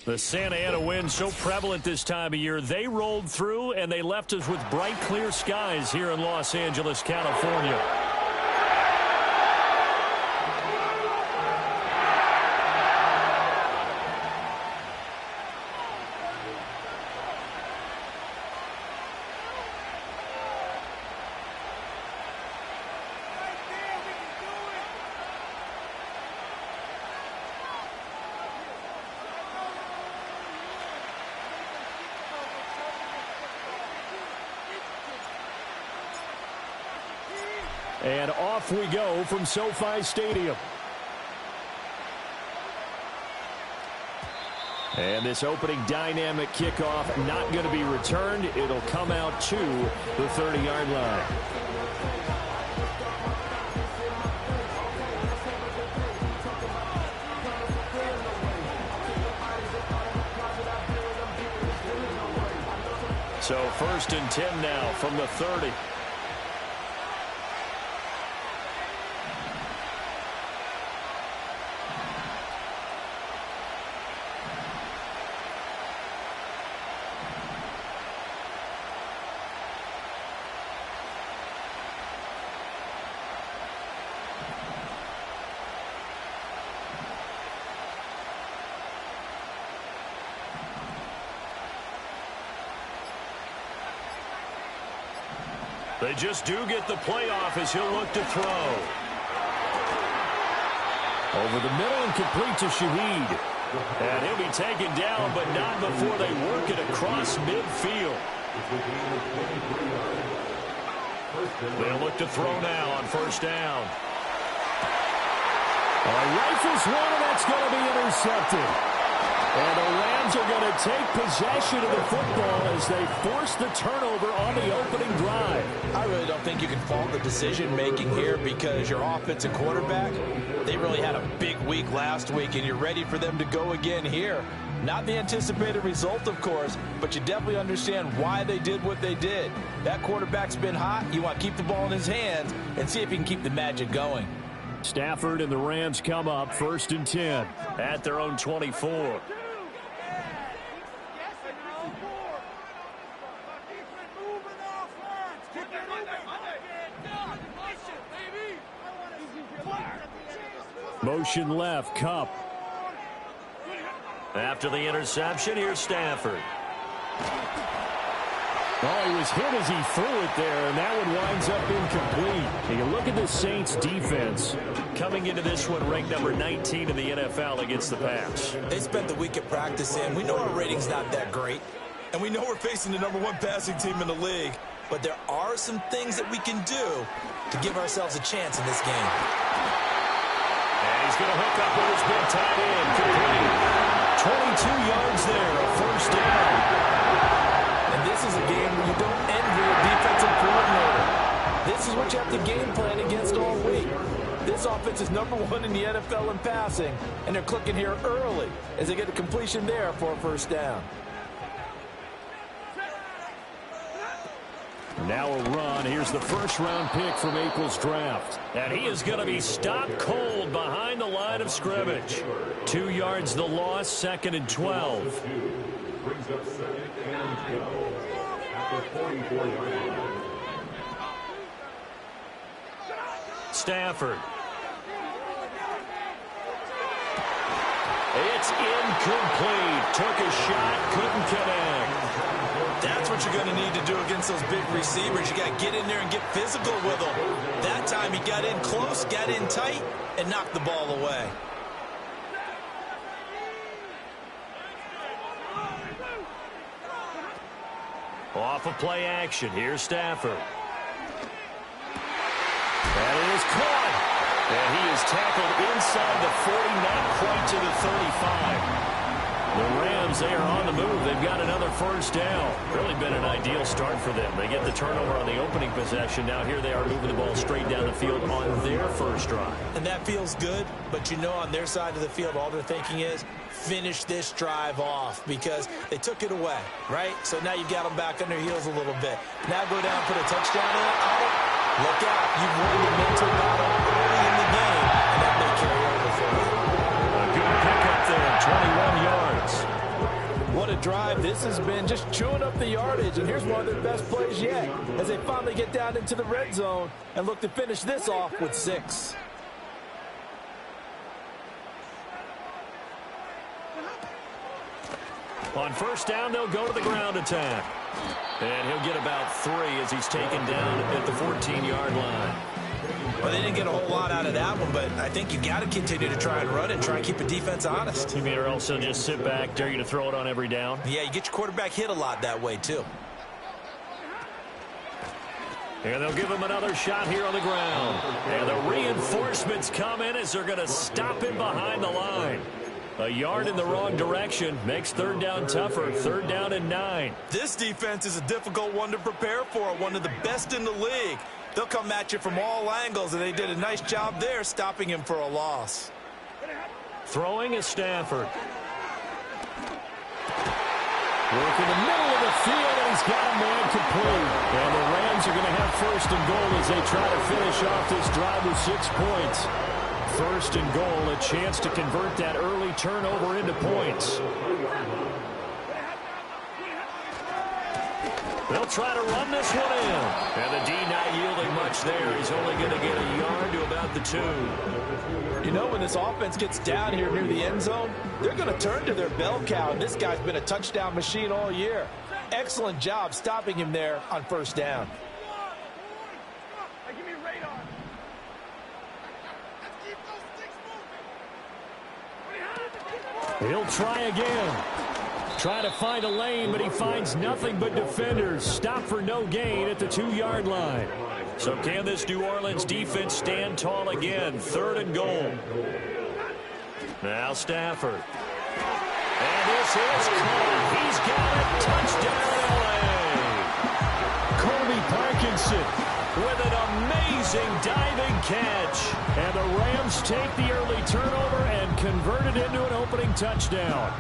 The Santa Ana wind so prevalent this time of year. They rolled through, and they left us with bright, clear skies here in Los Angeles, California. And off we go from SoFi Stadium. And this opening dynamic kickoff not going to be returned. It'll come out to the 30-yard line. So 1st and 10 now from the 30. They just do get the playoff as he'll look to throw. Over the middle and complete to Shaheed. And he'll be taken down, but not before they work it across midfield. They'll look to throw now on 1st down. Rifles one, and that's going to be intercepted. And the Rams are going to take possession of the football as they force the turnover on the opening drive. I really don't think you can fault the decision-making here because your offensive quarterback, they really had a big week last week, and you're ready for them to go again here. Not the anticipated result, of course, but you definitely understand why they did what they did. That quarterback's been hot. You want to keep the ball in his hands and see if he can keep the magic going. Stafford and the Rams come up 1st and 10 at their own 24. Motion left, Kupp. After the interception, here's Stafford. Oh, he was hit as he threw it there, and that one winds up incomplete. You look at the Saints' defense. Coming into this one, ranked number 19 in the NFL against the pass. They spent the week at practice, and we know our rating's not that great. And we know we're facing the number 1 passing team in the league. But there are some things that we can do to give ourselves a chance in this game. And he's going to hook up with his big tight end. Complete. 22 yards there, a 1st down. And this is a game where you don't envy a defensive coordinator. This is what you have to game plan against all week. This offense is number 1 in the NFL in passing, and they're clicking here early as they get a completion there for a 1st down. Now a run. Here's the 1st-round pick from April's draft. And he is going to be stopped cold behind the line of scrimmage. 2 yards the loss, 2nd and 12. Brings up 2nd and 12 at the 44-yard line. Stafford. It's incomplete. Took a shot, couldn't connect. That's what you're going to need to do against those big receivers. You got to get in there and get physical with them. That time he got in close, got in tight, and knocked the ball away. Off of play action. Here's Stafford. And it is caught. And he is tackled inside the 40, not quite to the 35. The Rams, they are on the move. They've got another first down. Really been an ideal start for them. They get the turnover on the opening possession. Now here they are moving the ball straight down the field on their first drive. And that feels good, but you know on their side of the field, all they're thinking is finish this drive off because they took it away, right? So now you've got them back on their heels a little bit. Now go down, put a touchdown in it. Oh, look out. You've won the mental battle early in the game, and that may carry over for you. A good pickup there, 21 yards. What a drive this has been, just chewing up the yardage. And here's one of their best plays yet as they finally get down into the red zone and look to finish this off with 6. On first down, they'll go to the ground attack. And he'll get about 3 as he's taken down at the 14-yard line. Well, they didn't get a whole lot out of that one, but I think you got to continue to try and run and try and keep the defense honest. You mean or else they'll just sit back, dare you to throw it on every down? Yeah, you get your quarterback hit a lot that way, too. And they'll give him another shot here on the ground. And the reinforcements come in as they're going to stop him behind the line. A yard in the wrong direction makes third down tougher. Third down and 9. This defense is a difficult one to prepare for, one of the best in the league. They'll come at you from all angles, and they did a nice job there stopping him for a loss. Throwing is Stafford. Work in the middle of the field, and he's got a man complete. And the Rams are going to have first and goal as they try to finish off this drive with 6 points. First and goal, a chance to convert that early turnover into points. They'll try to run this one in. And the D not yielding much there. He's only going to get a yard to about the 2. You know, when this offense gets down here near the end zone, they're going to turn to their bell cow, and this guy's been a touchdown machine all year. Excellent job stopping him there on first down. He'll try again. Trying to find a lane, but he finds nothing but defenders. Stop for no gain at the 2-yard line. So can this New Orleans defense stand tall again? Third and goal. Now Stafford. And this is caught. He's got it. Touchdown, L.A. Colby Parkinson with an amazing diving catch. And the Rams take the early turnover and convert it into an opening touchdown.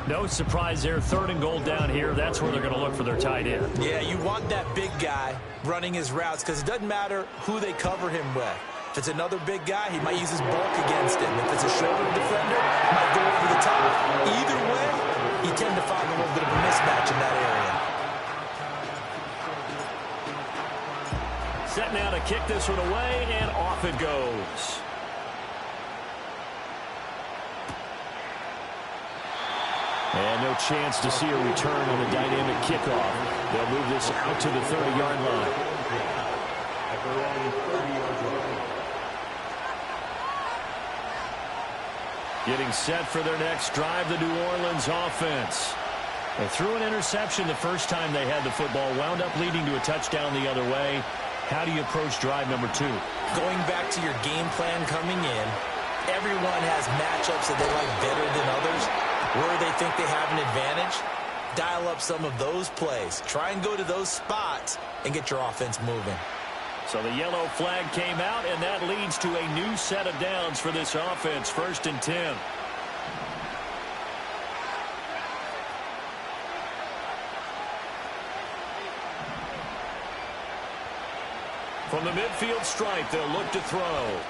No surprise there. Third and goal down here. That's where they're going to look for their tight end. Yeah, you want that big guy running his routes because it doesn't matter who they cover him with. If it's another big guy, he might use his bulk against him. If it's a shorter defender, he might go over the top. Either way, you tend to find a little bit of a mismatch in that area. Set now to kick this one away, and off it goes. And no chance to see a return on the dynamic kickoff. They'll move this out to the 30-yard line. Getting set for their next drive, the New Orleans offense. They threw an interception the first time they had the football, wound up leading to a touchdown the other way. How do you approach drive number 2? Going back to your game plan coming in, everyone has matchups that they like better than others. Where they think they have an advantage, dial up some of those plays. Try and go to those spots and get your offense moving. So the yellow flag came out, and that leads to a new set of downs for this offense. First and 10. From the midfield stripe, they'll look to throw.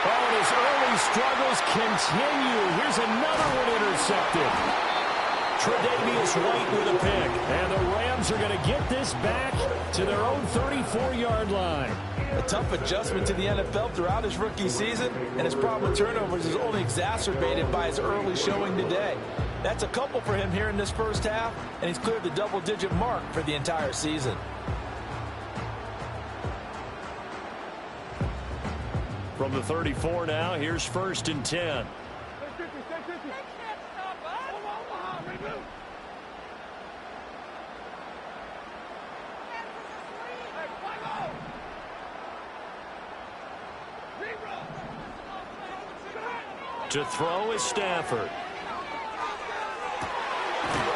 Oh, and his early struggles continue. Here's another one intercepted. Tre'Davious White with a pick. And the Rams are going to get this back to their own 34-yard line. A tough adjustment to the NFL throughout his rookie season, and his problem with turnovers is only exacerbated by his early showing today. That's a couple for him here in this first half, and he's cleared the double-digit mark for the entire season. From the 34 now, here's first and 10. To throw is Stafford.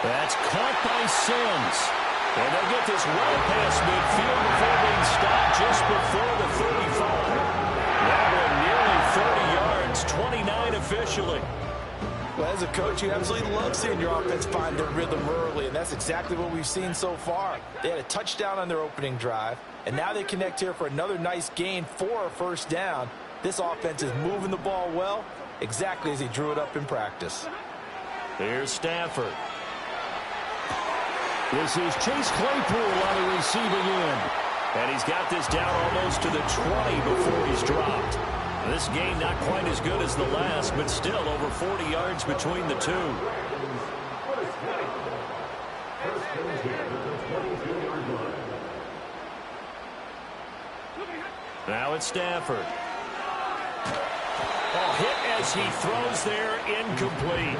That's caught by Sims. And they'll get this well past midfield before being stopped just before the 35. That one nearly 30 yards, 29 officially. Well, as a coach, you absolutely love seeing your offense find their rhythm early, and that's exactly what we've seen so far. They had a touchdown on their opening drive, and now they connect here for another nice gain for a first down. This offense is moving the ball well, exactly as he drew it up in practice. Here's Stafford. This is Chase Claypool on the receiving end. And he's got this down almost to the 20 before he's dropped. This game not quite as good as the last, but still over 40 yards between the two. Now it's Stafford. Oh, hit as he throws there, incomplete.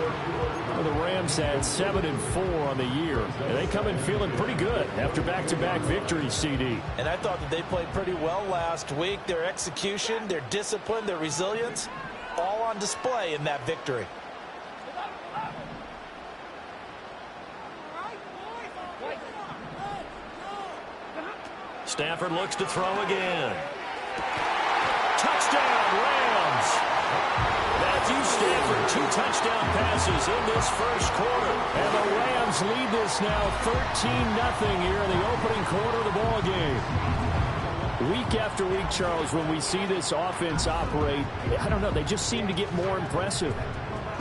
Well, the Rams had 7-4 on the year, and they come in feeling pretty good after back-to-back victories, CD. And I thought that they played pretty well last week. Their execution, their discipline, their resilience, all on display in that victory. Stafford looks to throw again. Touchdown, Rams! Matthew Stafford, 2 touchdown passes in this first quarter. And the Rams lead this now 13-0 here in the opening quarter of the ball game. Week after week, Charles, when we see this offense operate, I don't know, they just seem to get more impressive.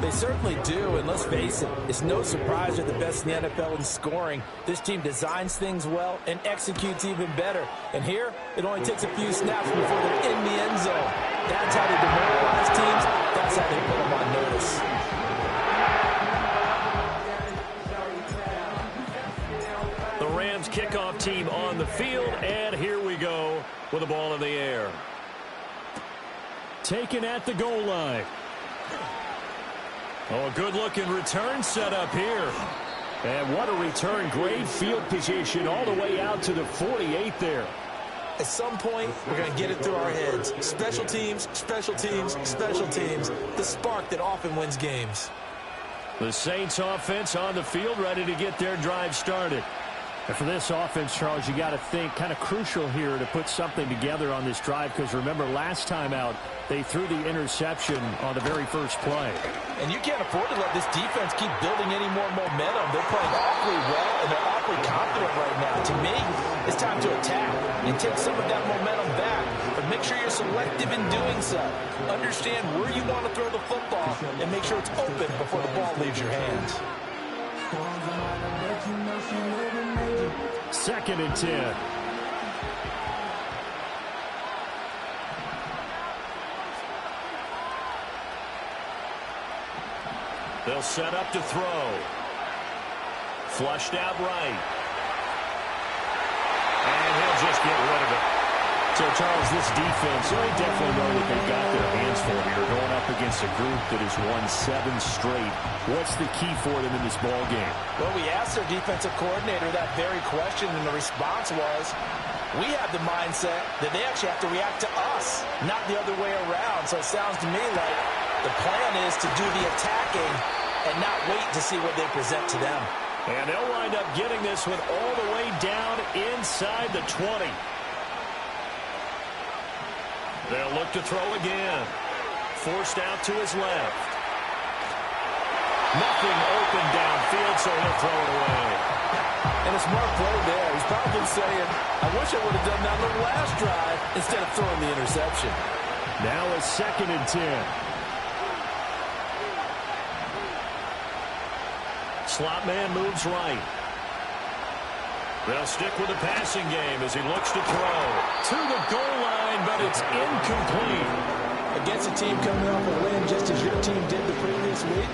They certainly do, and let's face it, it's no surprise they're the best in the NFL in scoring. This team designs things well and executes even better. And here, it only takes a few snaps before they're in the end zone. That's how they demoralize teams. That's how they put them on notice. The Rams kickoff team on the field, and here we go with the ball in the air. Taken at the goal line. Oh, a good-looking return set up here. And what a return. Great field position all the way out to the 48 there. At some point, we're going to get it through our heads. Special teams, special teams, special teams. The spark that often wins games. The Saints offense on the field, ready to get their drive started. And for this offense, Charles, you got to think kind of crucial here to put something together on this drive, because remember, last time out, they threw the interception on the very first play. And you can't afford to let this defense keep building any more momentum. They're playing awfully well, and they're awfully confident right now. To me, it's time to attack and take some of that momentum back. But make sure you're selective in doing so. Understand where you want to throw the football, and make sure it's open before the ball leaves your hands. 2nd and 10. They'll set up to throw. Flushed out right. And he'll just get rid of it. So, Charles, this defense, they definitely know what they've got their hands for here, going up against a group that has won 7 straight. What's the key for them in this ball game? Well, we asked their defensive coordinator that very question, and the response was, we have the mindset that they actually have to react to us, not the other way around. So it sounds to me like the plan is to do the attacking and not wait to see what they present to them. And they'll wind up getting this one all the way down inside the 20. They'll look to throw again. Forced out to his left. Nothing open downfield, so he'll throw it away. And a smart play there. He's probably saying, I wish I would have done that on the last drive instead of throwing the interception. Now a 2nd and 10. Slot man moves right. They'll stick with the passing game as he looks to throw. To the goal line, but it's incomplete. Against a team coming off a win just as your team did the previous week,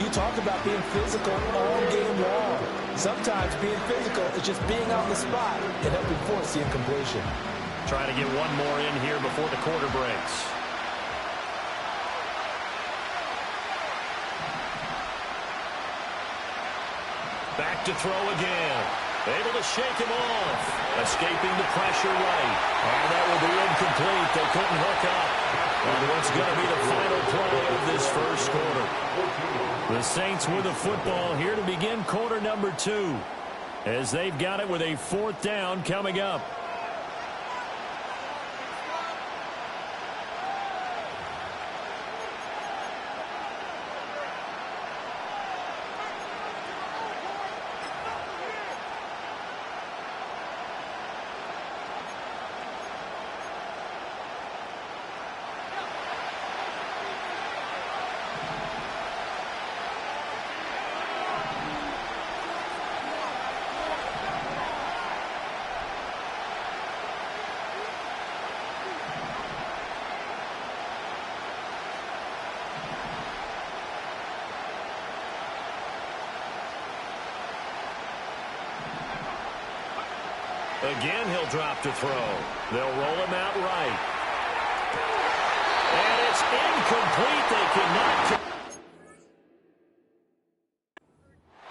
you talk about being physical all game long. Sometimes being physical is just being on the spot and helping force the incompletion. Trying to get one more in here before the quarter breaks. Back to throw again. Able to shake him off. Escaping the pressure right. And that will be incomplete. They couldn't hook up. on what's going to be the final play of this first quarter. The Saints with the football here to begin quarter number 2, as they've got it with a 4th down coming up. Again, he'll drop to throw. They'll roll him out right. And it's incomplete. They cannot.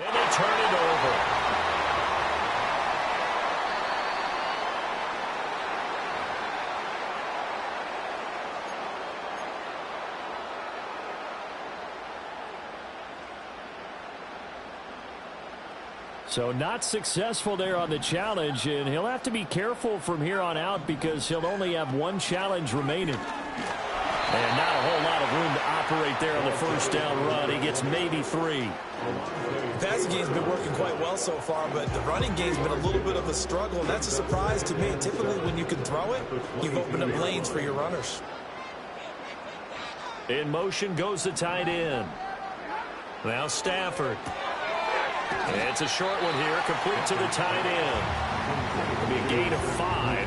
And they turn it over. So not successful there on the challenge, and he'll have to be careful from here on out because he'll only have 1 challenge remaining. And not a whole lot of room to operate there on the first down run. He gets maybe 3. The passing game's been working quite well so far, but the running game's been a little bit of a struggle, and that's a surprise to me. Typically, when you can throw it, you've opened up lanes for your runners. In motion goes the tight end. Now Stafford. It's a short one here, complete to the tight end. It'll be a gain of 5,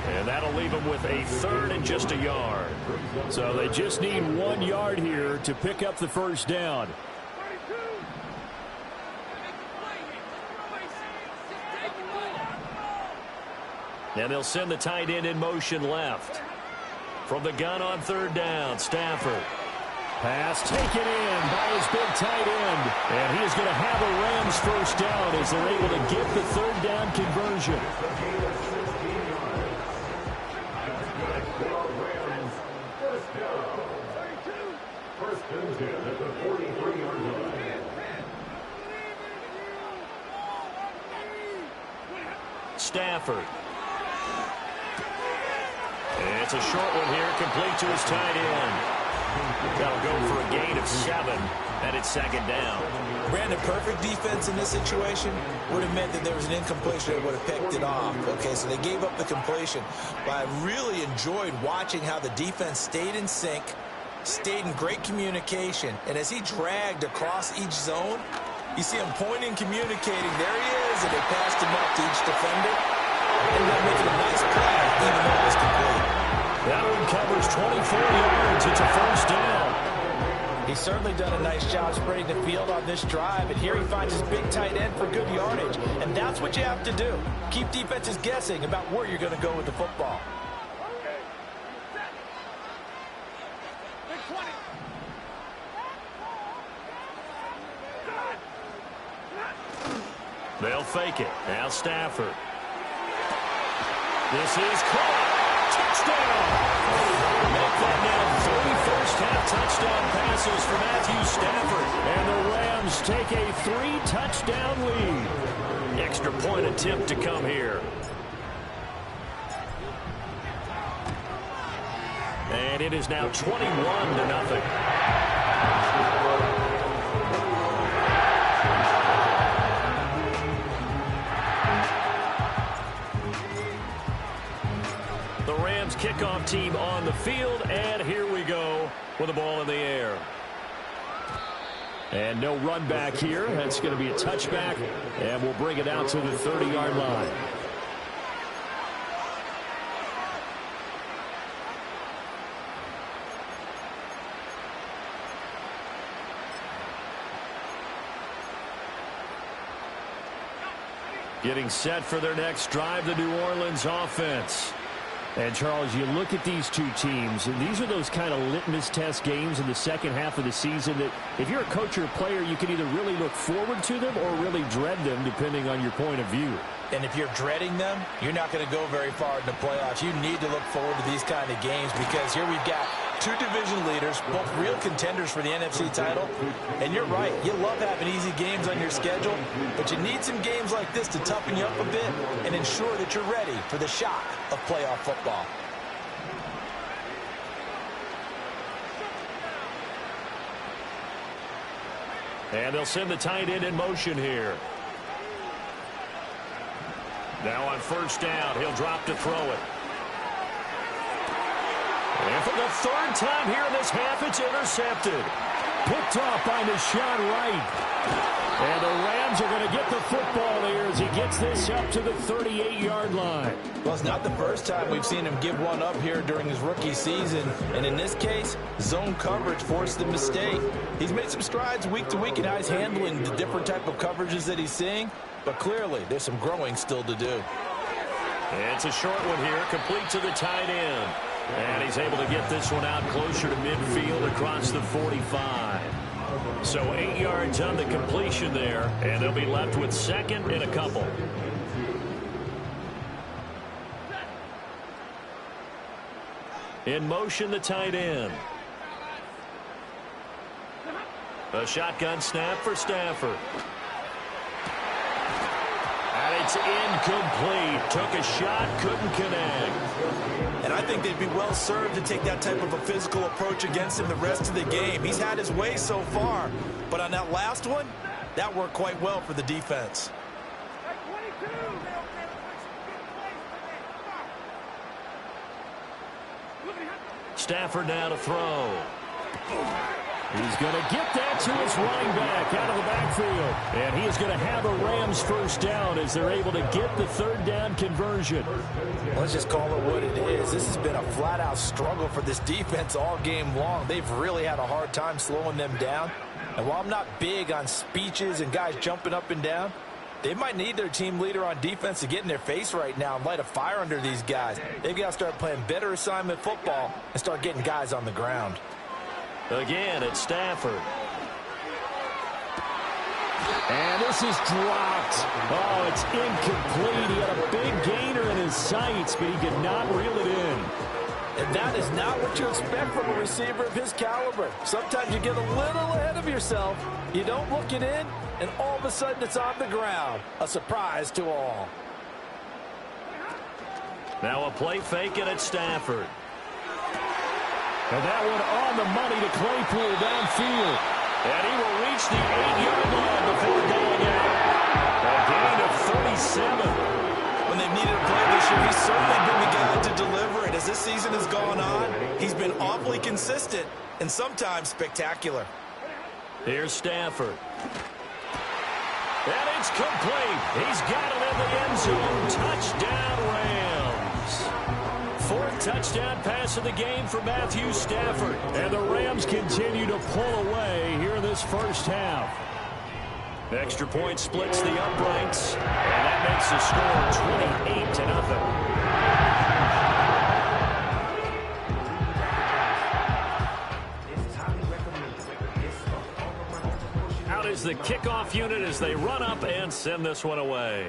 and that'll leave him with a 3rd and just a yard. So they just need 1 yard here to pick up the first down. And they'll send the tight end in motion left. From the gun on 3rd down, Stafford. Pass taken in by his big tight end. And he is going to have a Rams first down as they're able to get the 3rd down conversion. Stafford. It's a short one here, complete to his tight end. That'll go for a gain of 7, and it's 2nd down. Brandon, perfect defense in this situation would have meant that there was an incompletion that would have picked it off. Okay, so they gave up the completion. But I really enjoyed watching how the defense stayed in sync, stayed in great communication, and as he dragged across each zone, you see him pointing, communicating. There he is, and they passed him up to each defender. And they're making a nice play, even though it was complete. That one covers 24 yards. It's a first down. He's certainly done a nice job spreading the field on this drive, and here he finds his big tight end for good yardage. And that's what you have to do. Keep defenses guessing about where you're going to go with the football. They'll fake it. Now Stafford. This is caught. Touchdown. Make that now 3 first-half touchdown passes for Matthew Stafford. And the Rams take a 3-touchdown lead. Extra point attempt to come here. And it is now 21-0. Kickoff team on the field, and here we go with the ball in the air. And no run back here. That's going to be a touchback, and we'll bring it out to the 30-yard line. Getting set for their next drive, the New Orleans offense. And, Charles, you look at these two teams, and these are those kind of litmus test games in the second half of the season that if you're a coach or a player, you can either really look forward to them or really dread them, depending on your point of view. And if you're dreading them, you're not going to go very far in the playoffs. You need to look forward to these kind of games because here we've got Two division leaders, both real contenders for the NFC title. And you're right, you love having easy games on your schedule, but you need some games like this to toughen you up a bit and ensure that you're ready for the shock of playoff football. And they'll send the tight end in motion here. Now on first down, he'll drop to throw it. And for the third time here in this half, it's intercepted. Picked off by Nashon Wright. And the Rams are going to get the football here as he gets this up to the 38-yard line. Well, it's not the first time we've seen him give one up here during his rookie season. And in this case, zone coverage forced the mistake. He's made some strides week to week in how he's handling the different type of coverages that he's seeing. But clearly, there's some growing still to do. And it's a short one here, complete to the tight end. And he's able to get this one out closer to midfield across the 45. So 8 yards on the completion there, and they'll be left with second and a couple. In motion, the tight end. A shotgun snap for Stafford. And it's incomplete. Took a shot, couldn't connect. And I think they'd be well served to take that type of a physical approach against him the rest of the game. He's had his way so far, but on that last one, that worked quite well for the defense. Stafford now to throw. He's going to get that to his running back out of the backfield. And he is going to have a Rams first down as they're able to get the third down conversion. Let's just call it what it is. This has been a flat-out struggle for this defense all game long. They've really had a hard time slowing them down. And while I'm not big on speeches and guys jumping up and down, they might need their team leader on defense to get in their face right now and light a fire under these guys. They've got to start playing better assignment football and start getting guys on the ground. Again, it's Stafford. And this is dropped. Oh, it's incomplete. He had a big gainer in his sights, but he could not reel it in. And that is not what you expect from a receiver of his caliber. Sometimes you get a little ahead of yourself. You don't look it in, and all of a sudden it's on the ground. A surprise to all. Now a play fake, and it's Stafford. And that one on the money to Claypool downfield. And he will reach the 8-yard line before going out. A gain of 37. When they've needed a play this year, he's certainly been the guy to deliver it. As this season has gone on, he's been awfully consistent and sometimes spectacular. Here's Stafford. And it's complete. He's got it in the end zone. Touchdown, Rams. Fourth touchdown pass of the game for Matthew Stafford. And the Rams continue to pull away here in this first half. Extra point splits the uprights, and that makes the score 20-8. Out is the kickoff unit as they run up and send this one away.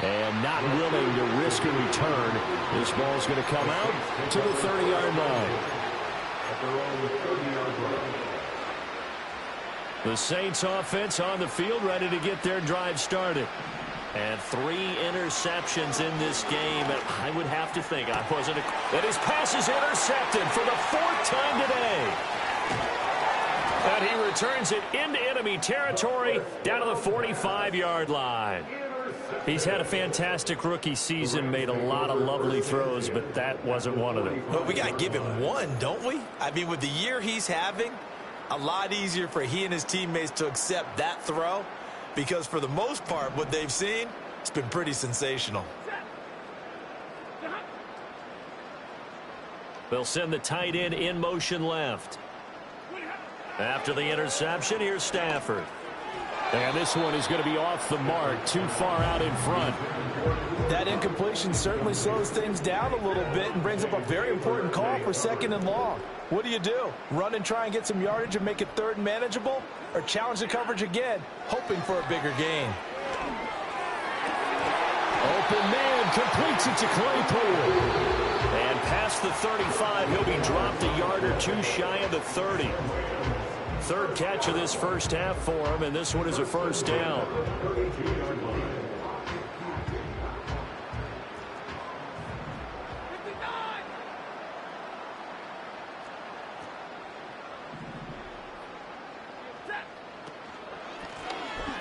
And not willing to risk a return. This ball's going to come out to the 30-yard line. The Saints offense on the field, ready to get their drive started. And 3 interceptions in this game. And I would have to think that his pass is intercepted for the 4th time today. And he returns it into enemy territory down to the 45-yard line. He's had a fantastic rookie season, made a lot of lovely throws, but that wasn't one of them. But we got to give him one, don't we? I mean, with the year he's having, a lot easier for he and his teammates to accept that throw, because for the most part, what they've seen, it's been pretty sensational. They'll send the tight end in motion left. After the interception, here's Stafford. And this one is going to be off the mark, too far out in front. That incompletion certainly slows things down a little bit and brings up a very important call for 2nd and long. What do? Run and try and get some yardage and make it 3rd and manageable? Or challenge the coverage again, hoping for a bigger gain? Open man and completes it to Claypool. And past the 35, he'll be dropped a yard or two shy of the 30. Third catch of this first half for him, and this one is a first down.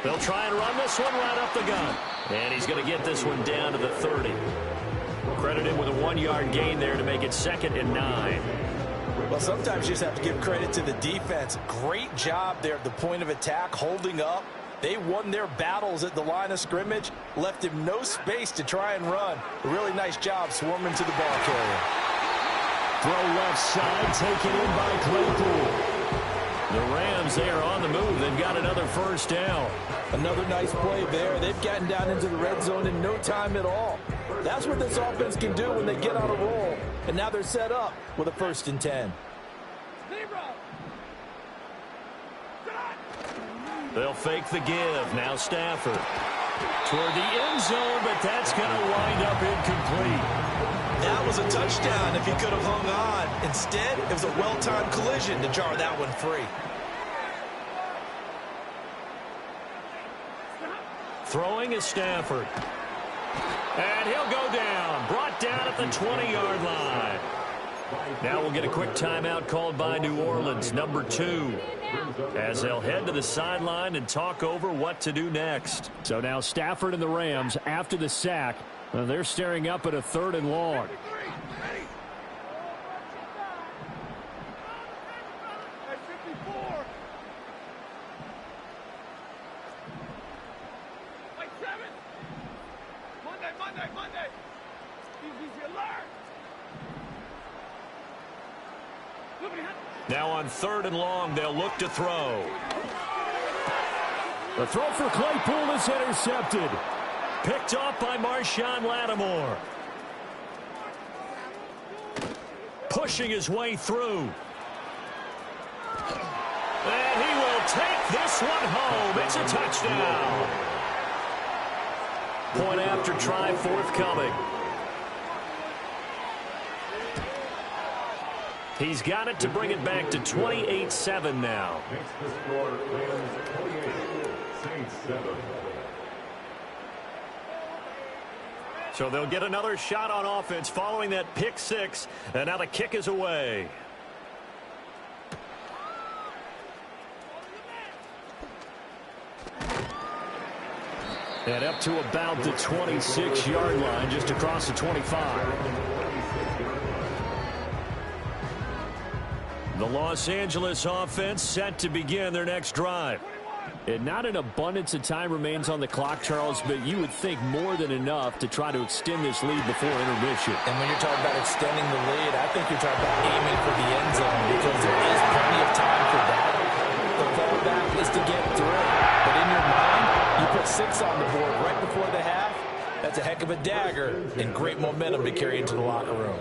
They'll try and run this one right up the gun. And he's going to get this one down to the 30. Credit him with a 1-yard gain there to make it 2nd and 9. Well, sometimes you just have to give credit to the defense. Great job there at the point of attack, holding up. They won their battles at the line of scrimmage, left him no space to try and run. A really nice job swarming to the ball carrier. Throw left side, taken in by Claypool. The Rams, they are on the move. They've got another first down. Another nice play there. They've gotten down into the red zone in no time at all. That's what this offense can do when they get on a roll. And now they're set up with a 1st and 10. They'll fake the give. Now Stafford. Toward the end zone, but that's going to wind up incomplete. That was a touchdown if he could have hung on. Instead, it was a well-timed collision to jar that one free. Throwing is Stafford. And he'll go down. Brought down at the 20-yard line. Now we'll get a quick timeout called by New Orleans, number 2, as they'll head to the sideline and talk over what to do next. So now Stafford and the Rams, after the sack, they're staring up at a 3rd and long. Now on 3rd and long, they'll look to throw. The throw for Claypool is intercepted. Picked off by Marshawn Lattimore. Pushing his way through. And he will take this one home. It's a touchdown. Point after try forthcoming. He's got it to bring it back to 28-7 now. So they'll get another shot on offense following that pick 6, and now the kick is away. And up to about the 26-yard line, just across the 25. The Los Angeles offense set to begin their next drive. And not an abundance of time remains on the clock, Charles, but you would think more than enough to try to extend this lead before intermission. And when you're talking about extending the lead, I think you're talking about aiming for the end zone because there is plenty of time for that. The fallback is to get through. But in your mind, you put 6 on the board right before the half. That's a heck of a dagger and great momentum to carry into the locker room.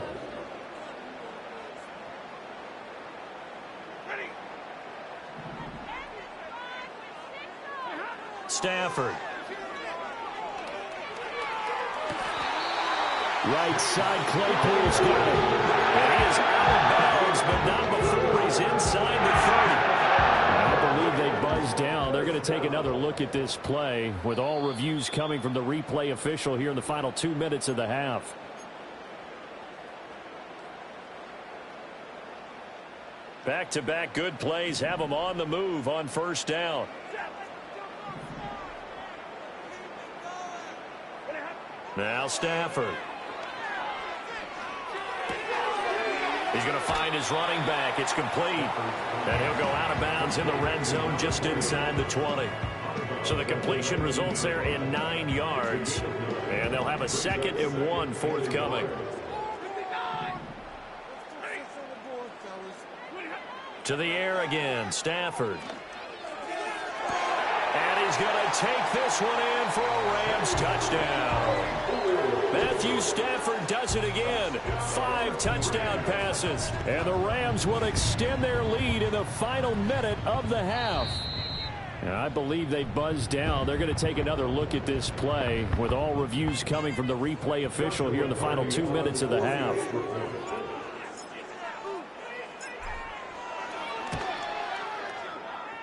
Stafford. Right side, Claypool's got it. And he is out of bounds, but not before he's inside the 30. I believe they buzzed down. They're going to take another look at this play with all reviews coming from the replay official here in the final 2 minutes of the half. Back-to-back good plays have them on the move on first down. Now Stafford. He's going to find his running back. It's complete. And he'll go out of bounds in the red zone just inside the 20. So the completion results there in 9 yards. And they'll have a 2nd and 1 forthcoming. To the air again, Stafford. And he's going to take this one in for a Rams touchdown. Matthew Stafford does it again. 5 touchdown passes. And the Rams will extend their lead in the final minute of the half. I believe they buzzed down. They're going to take another look at this play with all reviews coming from the replay official here in the final 2 minutes of the half.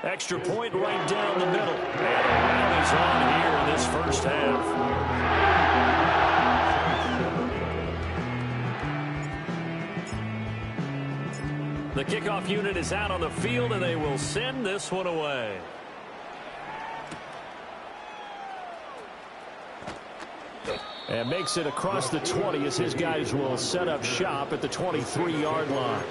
Extra point right down the middle. And the rally's on here in this first half. The kickoff unit is out on the field, and they will send this one away. And makes it across the 20 as his guys will set up shop at the 23-yard line.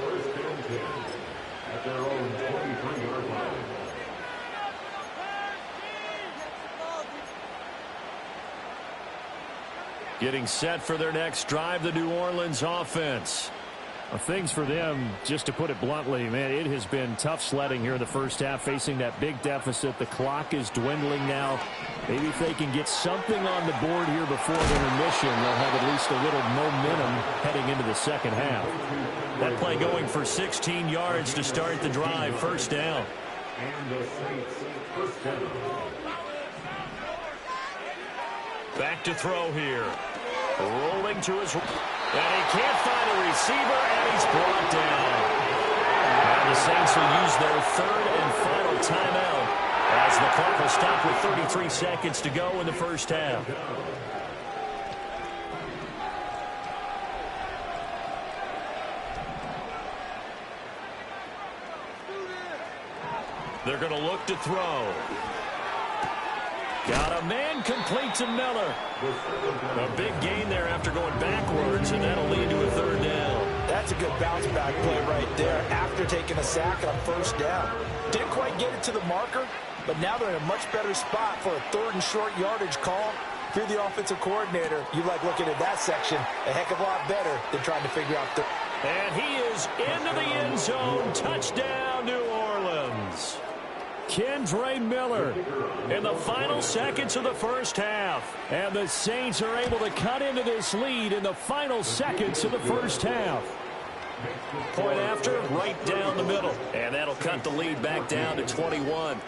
Getting set for their next drive, the New Orleans offense. Well, things for them, just to put it bluntly, man, it has been tough sledding here in the first half, facing that big deficit. The clock is dwindling now. Maybe if they can get something on the board here before intermission, they'll have at least a little momentum heading into the second half. That play going for 16 yards to start the drive. First down. Back to throw here. Rolling to his... And he can't find a receiver, and he's brought down. And the Saints will use their third and final timeout as the clock will stop with 33 seconds to go in the first half. They're going to look to throw. Got a man complete to Miller. A big gain there after going backwards, and that'll lead to a third down. That's a good bounce back play right there after taking a sack on first down. Didn't quite get it to the marker, but now they're in a much better spot for a third and short yardage call. If you're the offensive coordinator, you like looking at that section a heck of a lot better than trying to figure out the... And he is into the end zone. Touchdown, New Orleans. Kendre Miller in the final seconds of the first half. And the Saints are able to cut into this lead in the final seconds of the first half. Point after, right down the middle. And that'll cut the lead back down to 21.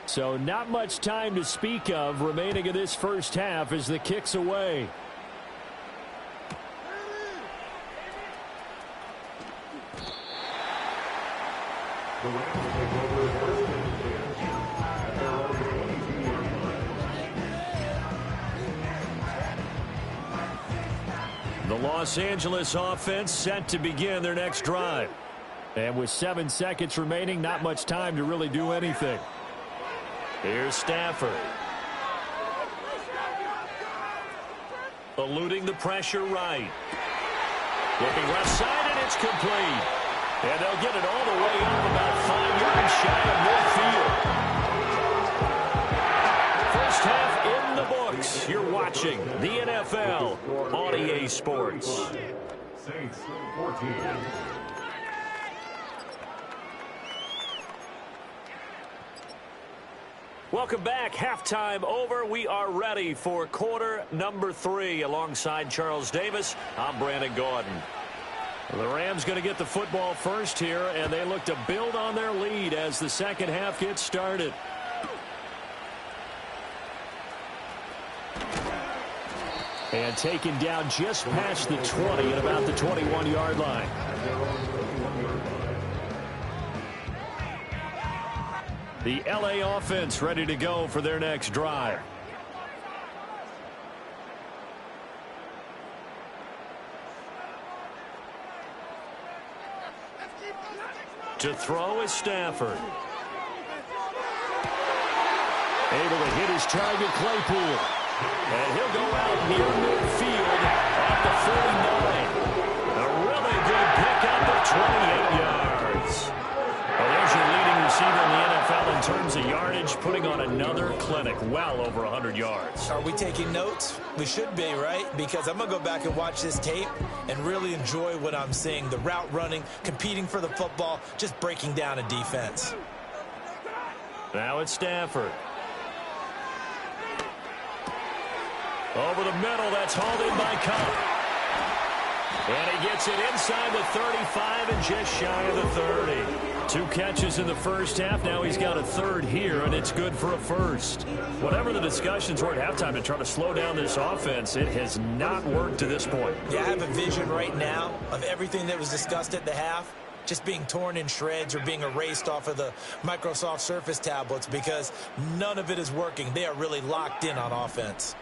So not much time to speak of remaining in this first half as the kick's away. The Los Angeles offense set to begin their next drive. And with 7 seconds remaining, not much time to really do anything. Here's Stafford. Eluding the pressure right. Looking left side, and it's complete. And they'll get it all the way up about 5 yards shy of midfield. First half in the books. You're watching the NFL on EA Sports. Saints 14. Welcome back. Halftime over. We are ready for quarter number 3. Alongside Charles Davis, I'm Brandon Gordon. The Rams going to get the football first here, and they look to build on their lead as the second half gets started. And taken down just past the 20 at about the 21-yard line. The LA offense ready to go for their next drive. To throw is Stafford. Able to hit his target, Claypool. And he'll go out near midfield at the 49. A really good pickup of 28 yards. Well, there's your leading receiver in the NFL in terms of yardage, putting on another clinic, well over 100 yards. Are we taking notes? We should be, right? Because I'm going to go back and watch this tape and really enjoy what I'm seeing. The route running, competing for the football, just breaking down a defense. Now it's Stafford. Over the middle, that's hauled in by Cup. And he gets it inside the 35 and just shy of the 30. 2 catches in the first half. Now he's got a third here, and it's good for a first. Whatever the discussions were at halftime to try to slow down this offense, it has not worked to this point. Yeah, I have a vision right now of everything that was discussed at the half just being torn in shreds or being erased off of the Microsoft Surface tablets because none of it is working. They are really locked in on offense.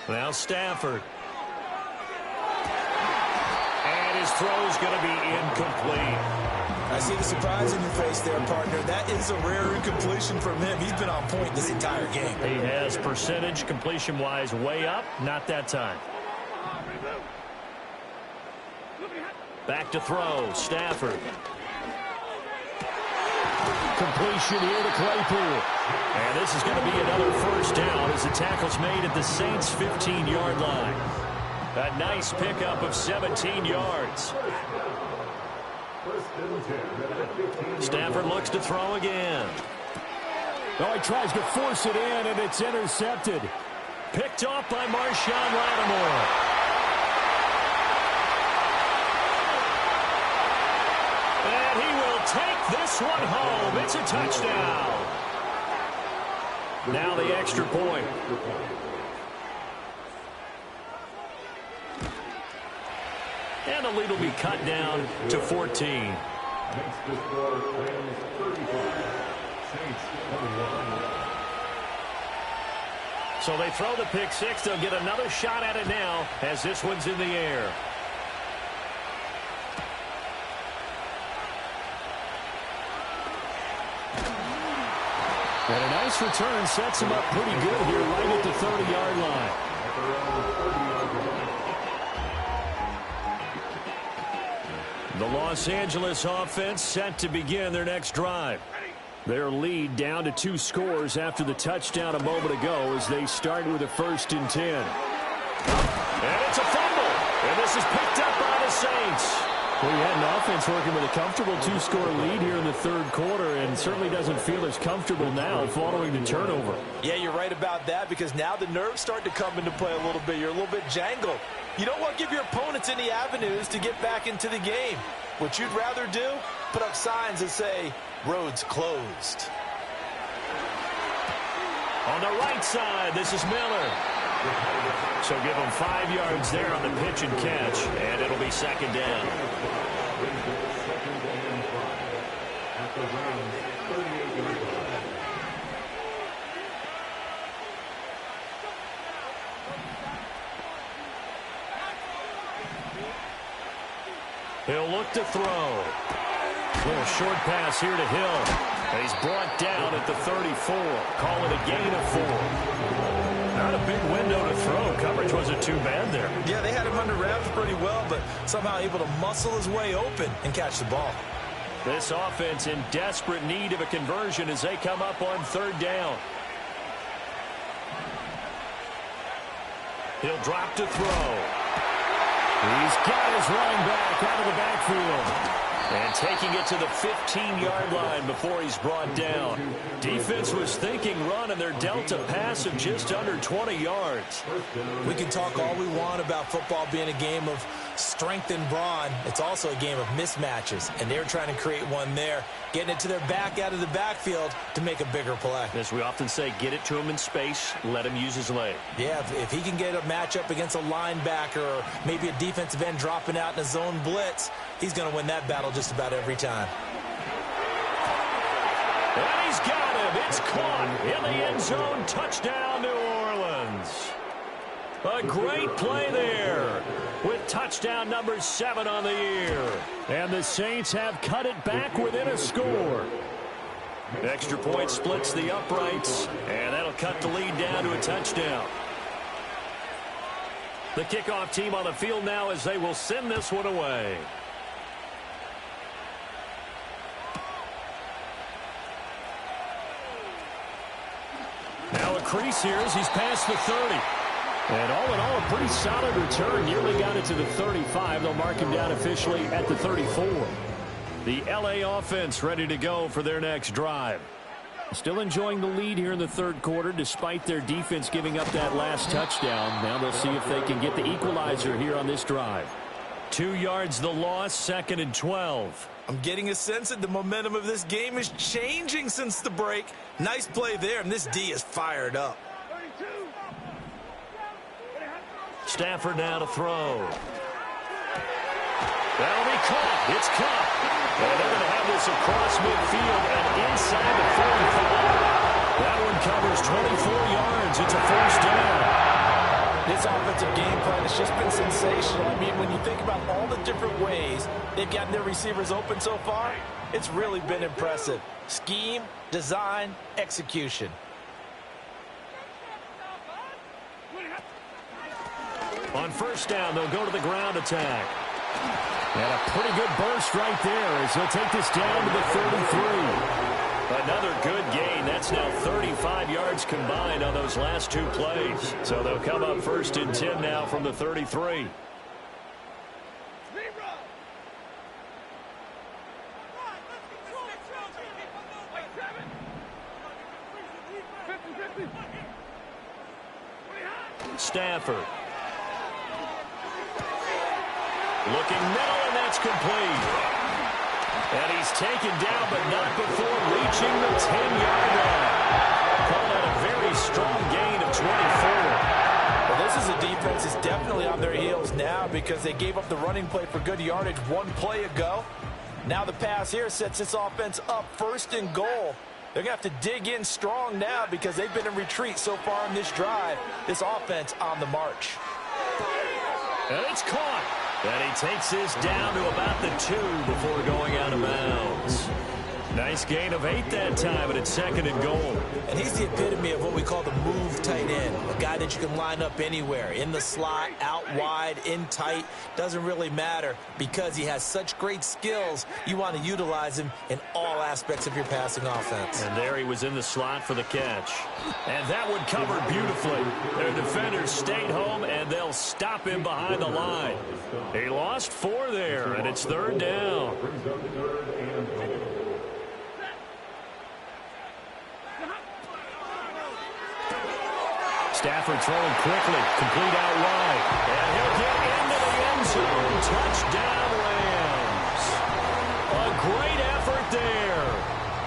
Now Stafford. And his throw is going to be incomplete. I see the surprise in your face there, partner. That is a rare incompletion from him. He's been on point this entire game. He has percentage completion-wise way up. Not that time. Back to throw. Stafford. Completion here to Claypool. And this is going to be another first down as the tackle's made at the Saints' 15-yard line. A nice pickup of 17 yards. Stafford looks to throw again. Oh, he tries to force it in, and it's intercepted. Picked off by Marshawn Lattimore. And he will take this one home. It's a touchdown. Now the extra point. And the lead will be cut down to 14. So they throw the pick six. They'll get another shot at it now as this one's in the air. And a nice return sets him up pretty good here right at the 30-yard line. The Los Angeles offense set to begin their next drive. Their lead down to 2 scores after the touchdown a moment ago as they start with a 1st and 10. And it's a fumble. And this is picked up by the Saints. Well, he had an offense working with a comfortable 2-score lead here in the 3rd quarter and certainly doesn't feel as comfortable now following the turnover. Yeah, you're right about that because now the nerves start to come into play a little bit. You're a little bit jangled. You don't want to give your opponents any avenues to get back into the game. What you'd rather do, put up signs that say, roads closed. On the right side, this is Miller. So give him 5 yards there on the pitch and catch, and it'll be 2nd down. He'll look to throw. Little short pass here to Hill. And he's brought down at the 34. Call it a gain of 4. Not a big window to throw. Coverage wasn't too bad there. Yeah, they had him under wraps pretty well, but somehow able to muscle his way open and catch the ball. This offense in desperate need of a conversion as they come up on 3rd down. He'll drop to throw. He's got his running back out of the backfield. And taking it to the 15-yard line before he's brought down. Defense was thinking run, and they're dealt a pass of just under 20 yards. We can talk all we want about football being a game of strength and brawn. It's also a game of mismatches, and they're trying to create one there, getting it to their back out of the backfield to make a bigger play. As we often say, get it to him in space, let him use his leg. Yeah, if he can get a matchup against a linebacker or maybe a defensive end dropping out in a zone blitz, he's going to win that battle just about every time. And he's got him. It's caught in the end zone. Touchdown, New Orleans. A great play there with touchdown number 7 on the year. And the Saints have cut it back within a score. Extra point splits the uprights, and that'll cut the lead down to a touchdown. The kickoff team on the field now as they will send this one away. Now a crease here as he's past the 30. And all in all, a pretty solid return. Nearly got it to the 35. They'll mark him down officially at the 34. The LA offense ready to go for their next drive. Still enjoying the lead here in the third quarter despite their defense giving up that last touchdown. Now they'll see if they can get the equalizer here on this drive. 2 yards the loss, 2nd and 12. I'm getting a sense that the momentum of this game is changing since the break. Nice play there, and this D is fired up. Stafford now to throw. That'll be caught. It's caught. And they're going to have this across midfield and inside the 45. That one covers 24 yards. It's a first down. This offensive game plan has just been sensational. I mean, when you think about all the different ways they've gotten their receivers open so far, it's really been impressive. Scheme, design, execution. On first down, they'll go to the ground attack. And a pretty good burst right there as he'll take this down to the 33. Another good gain. That's now 35 yards combined on those last 2 plays. So they'll come up 1st and 10 now from the 33. Stafford. Looking middle, and that's complete. And he's taken down, but not before reaching the 10-yard line. Call that a very strong gain of 24. Well, this is a defense that's definitely on their heels now because they gave up the running play for good yardage 1 play ago. Now the pass here sets this offense up 1st and goal. They're going to have to dig in strong now because they've been in retreat so far in this drive. This offense on the march. And it's caught. And he takes this down to about the 2 before going out of bounds. Nice gain of 8 that time, and it's 2nd and goal. And he's the epitome of what we call the move tight end. A guy that you can line up anywhere. In the slot, out wide, in tight. Doesn't really matter because he has such great skills. You want to utilize him in all aspects of your passing offense. And there he was in the slot for the catch. And that one covered beautifully. Their defenders stayed home, and they'll stop him behind the line. He lost 4 there, and it's 3rd down. Stafford throwing quickly, complete out wide. And he'll get into the end zone. Touchdown, Rams. A great effort there.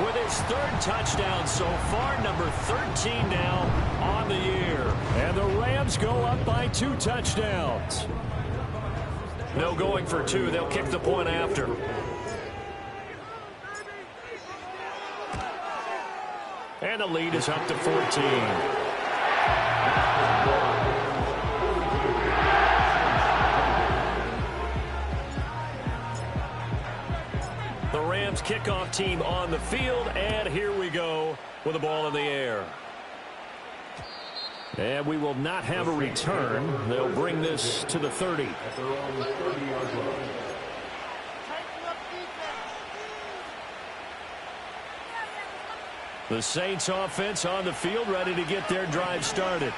With his 3rd touchdown so far, number 13 now on the year. And the Rams go up by 2 touchdowns. No going for 2. They'll kick the point after. And the lead is up to 14. The Rams kickoff team on the field, and here we go with the ball in the air. And we will not have a return. They'll bring this to the 30. The Saints offense on the field, ready to get their drive started.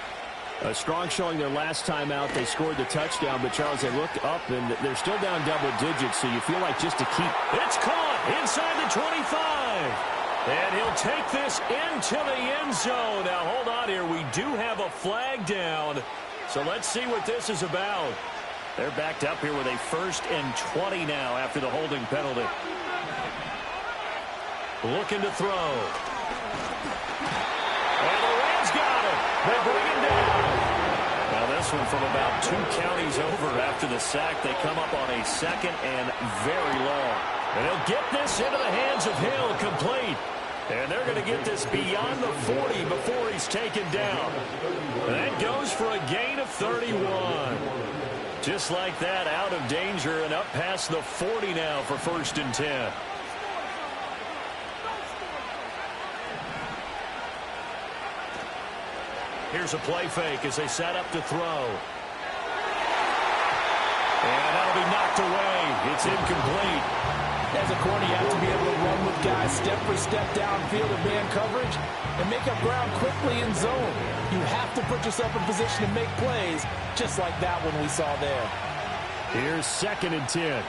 A strong showing their last time out. They scored the touchdown, but Charles, they look up and they're still down double digits, so you feel like just to keep. It's caught inside the 25. And he'll take this into the end zone. Now, hold on here. We do have a flag down, so let's see what this is about. They're backed up here with a 1st and 20 now after the holding penalty. Looking to throw. And the Rams got it. They bring him down. Now this one from about 2 counties over after the sack. They come up on a 2nd and very long. And he'll get this into the hands of Hill, complete. And they're going to get this beyond the 40 before he's taken down. And that goes for a gain of 31. Just like that, out of danger and up past the 40 now for 1st and 10. Here's a play fake as they set up to throw. And that'll be knocked away. It's incomplete. As a corner, you have to be able to run with guys step for step downfield in man coverage and make up ground quickly in zone. You have to put yourself in position to make plays, just like that one we saw there. Here's 2nd and 10.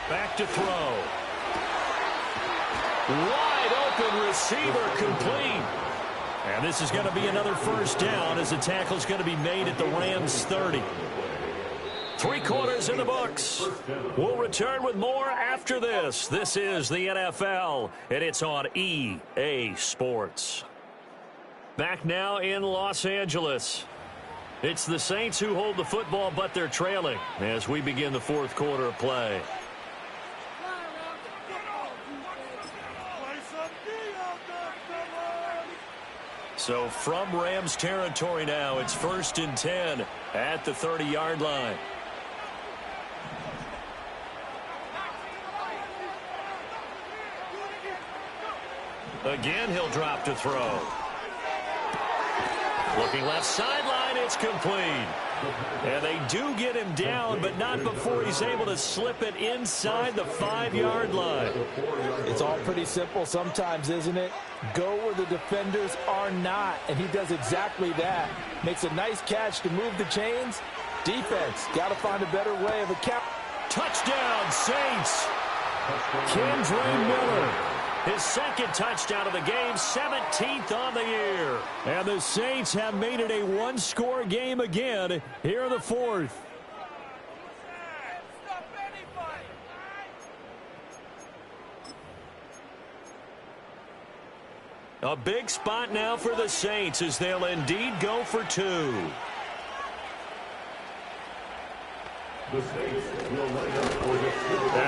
Back to throw. Wide open receiver complete. And this is going to be another first down as the tackle is going to be made at the Rams 30. 3 quarters in the books. We'll return with more after this. This is the NFL, and it's on EA Sports. Back now in Los Angeles. It's the Saints who hold the football, but they're trailing as we begin the fourth quarter of play. So from Rams territory now, it's 1st and 10 at the 30-yard line. Again, he'll drop to throw. Looking left sideline, it's complete. And they do get him down, but not before he's able to slip it inside the 5-yard line. It's all pretty simple sometimes, isn't it? Go where the defenders are not, and he does exactly that. Makes a nice catch to move the chains. Defense, got to find a better way of account. Touchdown, Saints. Kendre Miller. His second touchdown of the game, 17th on the year. And the Saints have made it a one-score game again here in the fourth. A big spot now for the Saints as they'll indeed go for 2. And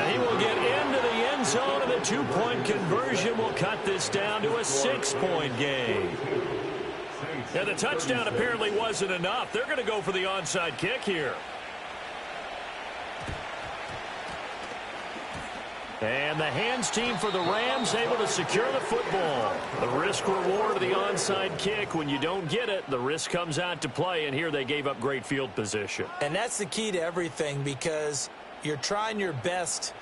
he will get into the end zone, and the 2-point conversion will cut this down to a 6-point game. And the touchdown apparently wasn't enough. They're going to go for the onside kick here. And the hands team for the Rams able to secure the football. The risk reward of the onside kick. When you don't get it, the risk comes out to play, and here they gave up great field position. And that's the key to everything, because you're trying your best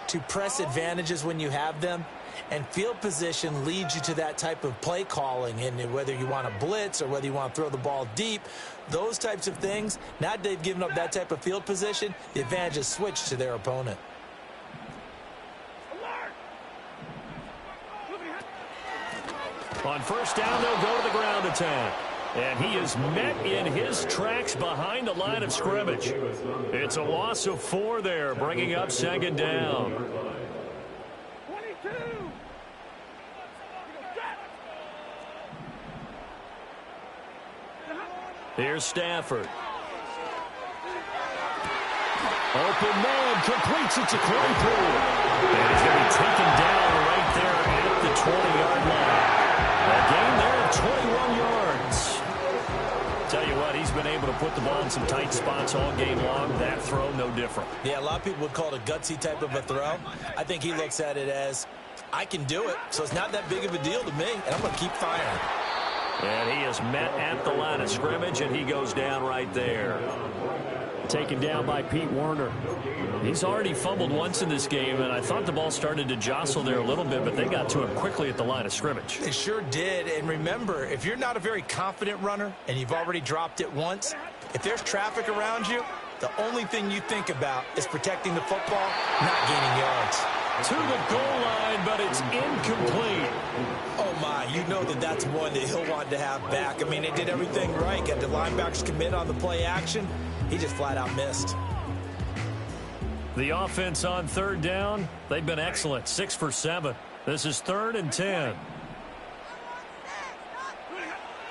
to press advantages when you have them, and field position leads you to that type of play calling. And whether you want to blitz or whether you want to throw the ball deep, those types of things, now that they've given up that type of field position, the advantage is switched to their opponent. On first down, they'll go to the ground attack. And he is met in his tracks behind the line of scrimmage. It's a loss of 4 there, bringing up 2nd down. 22. Here's Stafford. Open man, completes it to Claypool. And he's going to be taken down right there at the 20-yard line. A gain there of 21 yards. Tell you what, he's been able to put the ball in some tight spots all game long. That throw, no different. Yeah, a lot of people would call it a gutsy type of a throw. I think he looks at it as, I can do it, so it's not that big of a deal to me, and I'm going to keep firing. And he is met at the line of scrimmage, and he goes down right there. Taken down by Pete Werner. He's already fumbled once in this game, and I thought the ball started to jostle there a little bit, but they got to him quickly at the line of scrimmage. They sure did. And remember, if you're not a very confident runner and you've already dropped it once, if there's traffic around you, the only thing you think about is protecting the football, not gaining yards. To the goal line, but it's incomplete. Oh, my, you know that's one that he'll want to have back. I mean, they did everything right. Got the linebackers commit on the play action. He just flat out missed. The offense on 3rd down, they've been excellent, 6 for 7. This is 3rd and 10.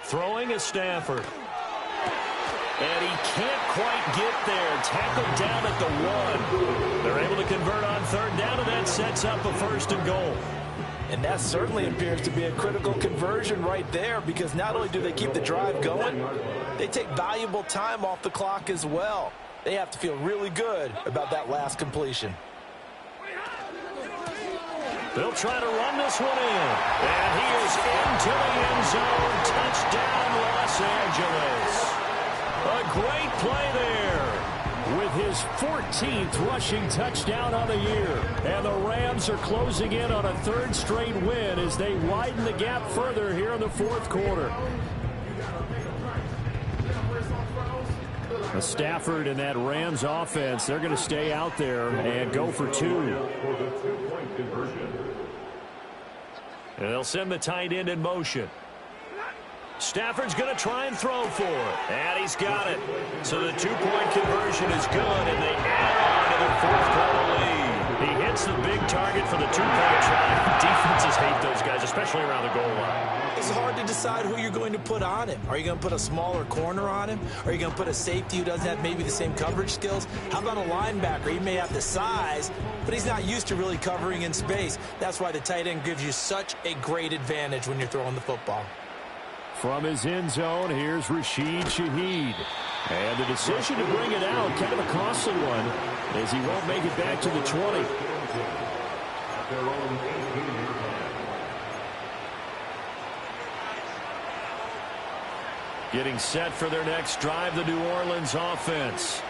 Throwing is Stafford. And he can't quite get there. Tackled down at the 1. They're able to convert on 3rd down, and that sets up a 1st and goal. And that certainly appears to be a critical conversion right there, because not only do they keep the drive going, they take valuable time off the clock as well. They have to feel really good about that last completion. They'll try to run this one in. And he is into the end zone. Touchdown, Los Angeles. A great play there. With his 14th rushing touchdown on the year. And the Rams are closing in on a 3rd straight win as they widen the gap further here in the 4th quarter. Stafford and that Rams offense, they're going to stay out there and go for 2. They'll send the tight end in motion. Stafford's going to try and throw for it. And he's got it. So the 2-point conversion is good, and they add on to their fourth-quarter lead. He hits the big target for the 2-point try. Defenses hate those guys, especially around the goal line. It's hard to decide who you're going to put on him. Are you going to put a smaller corner on him? Are you going to put a safety who doesn't have maybe the same coverage skills? How about a linebacker? He may have the size, but he's not used to really covering in space. That's why the tight end gives you such a great advantage when you're throwing the football. From his end zone, here's Rashid Shaheed. And the decision to bring it out, kind of a costly one, as he won't make it back to the 20. Getting set for their next drive, the New Orleans offense.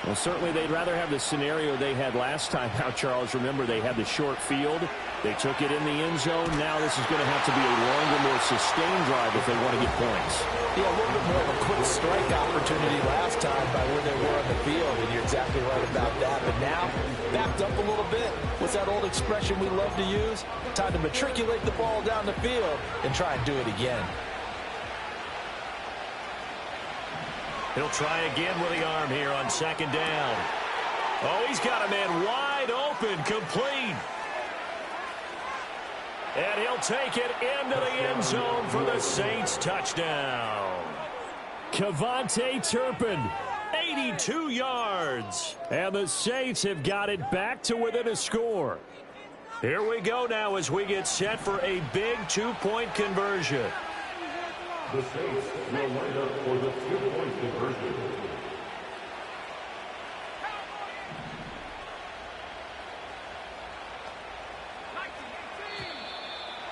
Well, certainly they'd rather have the scenario they had last time out, Charles. Remember, they had the short field. They took it in the end zone. Now this is going to have to be a longer, more sustained drive if they want to get points. Yeah, a little bit more of a quick strike opportunity last time by where they were on the field, and you're exactly right about that. But now, backed up a little bit. What's that old expression we love to use? Time to matriculate the ball down the field and try and do it again. He'll try again with the arm here on second down. Oh, he's got a man wide open, complete. And he'll take it into the end zone for the Saints touchdown. Kevontae Turpin, 82 yards. And the Saints have got it back to within a score. Here we go now as we get set for a big 2-point conversion. The Saints will line up for the 2-point conversion.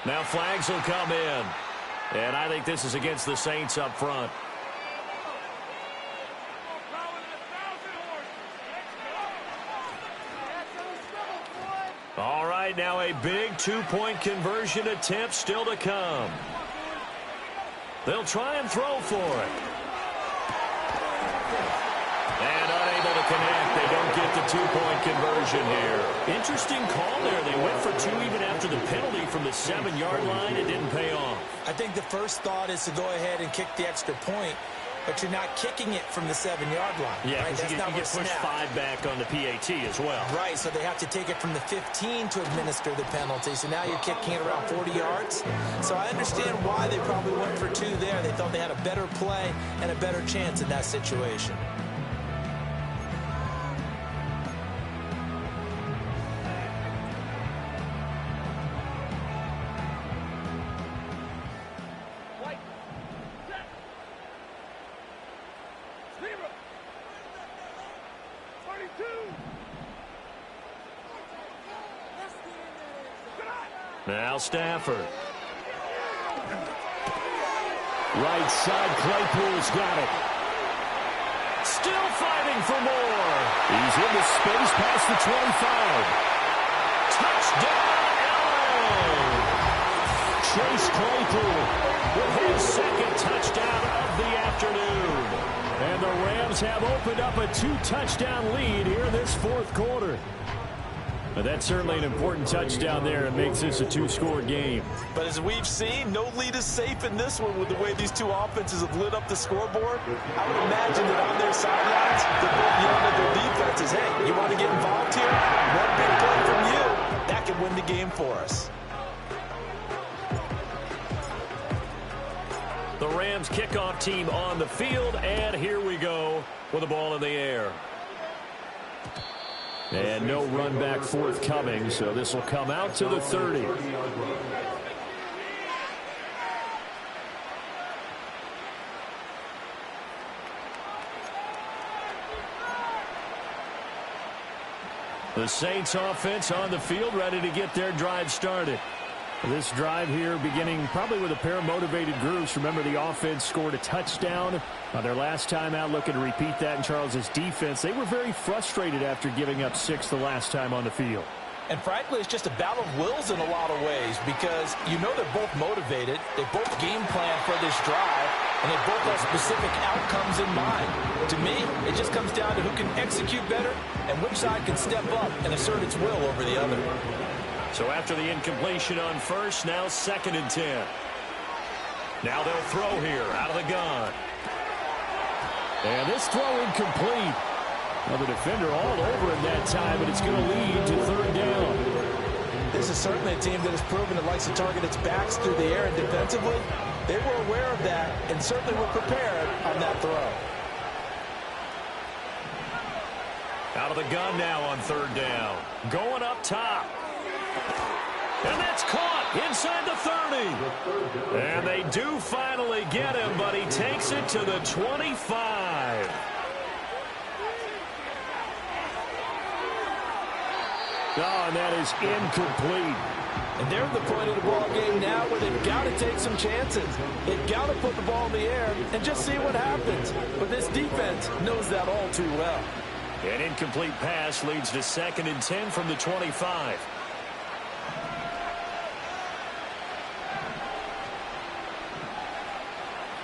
Now flags will come in. And I think this is against the Saints up front. All right, now a big 2-point conversion attempt still to come. They'll try and throw for it. And unable to connect. They don't get the 2-point conversion here. Interesting call there. They went for 2 even after the penalty from the 7-yard line. It didn't pay off. I think the first thought is to go ahead and kick the extra point, but you're not kicking it from the 7-yard line. Yeah, right? because you get pushed 5 back on the PAT as well. Right, so they have to take it from the 15 to administer the penalty. So now you're kicking it around 40 yards. So I understand why they probably went for 2 there. They thought they had a better play and a better chance in that situation. Now Stafford. Right side, Claypool's got it. Still fighting for more. He's in the space past the 25. Touchdown, Allen. Chase Claypool With his second touchdown of the afternoon. And the Rams have opened up a 2-touchdown lead here in this fourth quarter. But that's certainly an important touchdown there. It makes this a 2-score game. But as we've seen, no lead is safe in this one with the way these two offenses have lit up the scoreboard. I would imagine that on their sidelines, they're both yelling at their defenses, hey, you want to get involved here? One big play from you, that can win the game for us. The Rams kickoff team on the field, and here we go with the ball in the air. And no run back forthcoming, so this will come out to the 30. The Saints offense on the field, ready to get their drive started. This drive here beginning probably with a pair of motivated groups. Remember, the offense scored a touchdown on their last time out, looking to repeat that in Charles's defense. They were very frustrated after giving up 6 the last time on the field. And frankly, it's just a battle of wills in a lot of ways because you know they're both motivated. They both game plan for this drive, and they both have specific outcomes in mind. To me, it just comes down to who can execute better and which side can step up and assert its will over the other. So after the incompletion on first, now 2nd and 10. Now they'll throw here out of the gun. And this throw incomplete. Well, the defender all over him that time, but it's going to lead to 3rd down. This is certainly a team that has proven it likes to target its backs through the air and defensively. They were aware of that and certainly were prepared on that throw. Out of the gun now on 3rd down. Going up top. And that's caught inside the 30. And they do finally get him, but he takes it to the 25. Oh, and that is incomplete. And they're at the point of the ball game now where they've got to take some chances. They've got to put the ball in the air and just see what happens. But this defense knows that all too well. An incomplete pass leads to 2nd and 10 from the 25.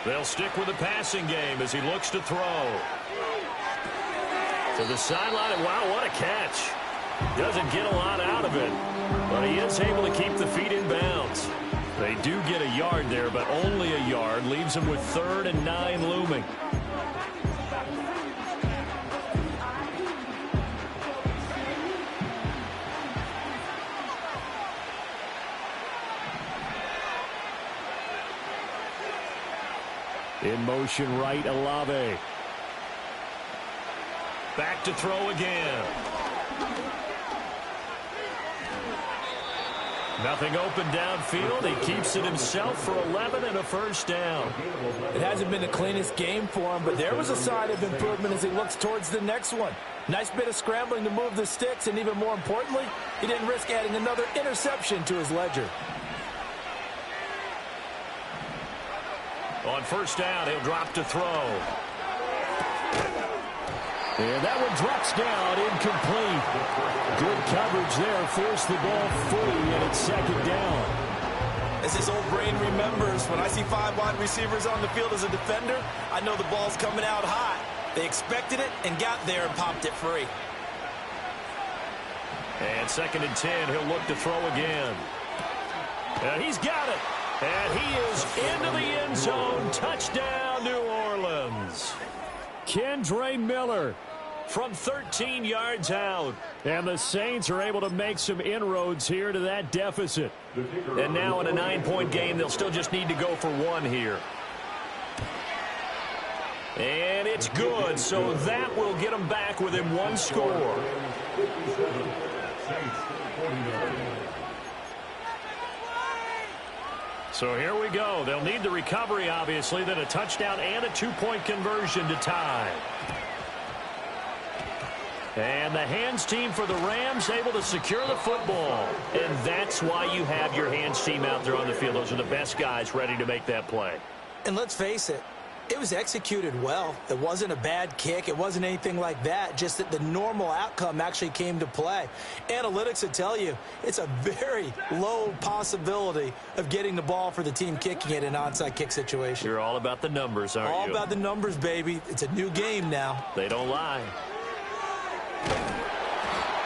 They'll stick with the passing game as he looks to throw. To the sideline, and wow, what a catch. Doesn't get a lot out of it, but he is able to keep the feet in bounds. They do get a yard there, but only a yard. Leaves him with 3rd and 9 looming. In motion right, Olave. Back to throw again. Nothing open downfield. He keeps it himself for 11 and a 1st down. It hasn't been the cleanest game for him, but there was a sign of improvement as he looks towards the next one. Nice bit of scrambling to move the sticks, and even more importantly, he didn't risk adding another interception to his ledger. On 1st down, he'll drop to throw. And that one drops down, incomplete. Good coverage there, forced the ball free, and it's 2nd down. As his old brain remembers, when I see 5 wide receivers on the field as a defender, I know the ball's coming out hot. They expected it and got there and popped it free. And 2nd and 10, he'll look to throw again. And he's got it. And he is into the end zone. Touchdown, New Orleans. Kendre Miller from 13 yards out. And the Saints are able to make some inroads here to that deficit. And now in a 9-point game, they'll still just need to go for 1 here. And it's good, so that will get them back within 1 score. So here we go. They'll need the recovery, obviously, then a touchdown and a 2-point conversion to tie. And the hands team for the Rams able to secure the football. And that's why you have your hands team out there on the field. Those are the best guys ready to make that play. And let's face it, it was executed well. It wasn't a bad kick. It wasn't anything like that. Just that the normal outcome actually came to play. Analytics will tell you it's a very low possibility of getting the ball for the team kicking it in an onside kick situation. You're all about the numbers, aren't you? All about the numbers, baby. It's a new game now. They don't lie.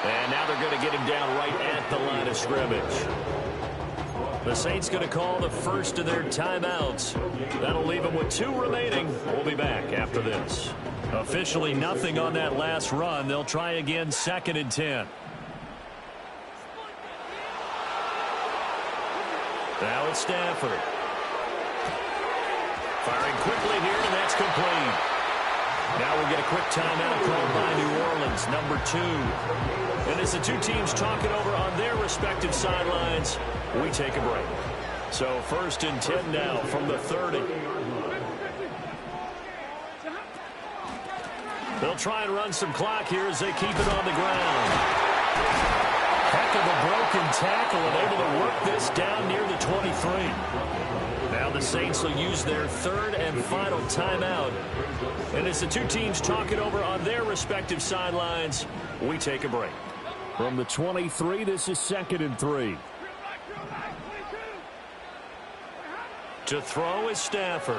And now they're going to get him down right at the line of scrimmage. The Saints going to call the first of their timeouts. That'll leave them with 2 remaining. We'll be back after this. Officially nothing on that last run. They'll try again 2nd and 10. Now it's Stafford. Firing quickly here, and that's complete. Now we'll get a quick timeout called by New Orleans, number 2. And as the 2 teams talk it over on their respective sidelines, we take a break. So 1st and 10 now from the 30. They'll try and run some clock here as they keep it on the ground. Heck of a broken tackle and able to work this down near the 23. Now the Saints will use their 3rd and final timeout. And as the 2 teams talk it over on their respective sidelines, we take a break. From the 23, this is 2nd and 3. To throw is Stafford.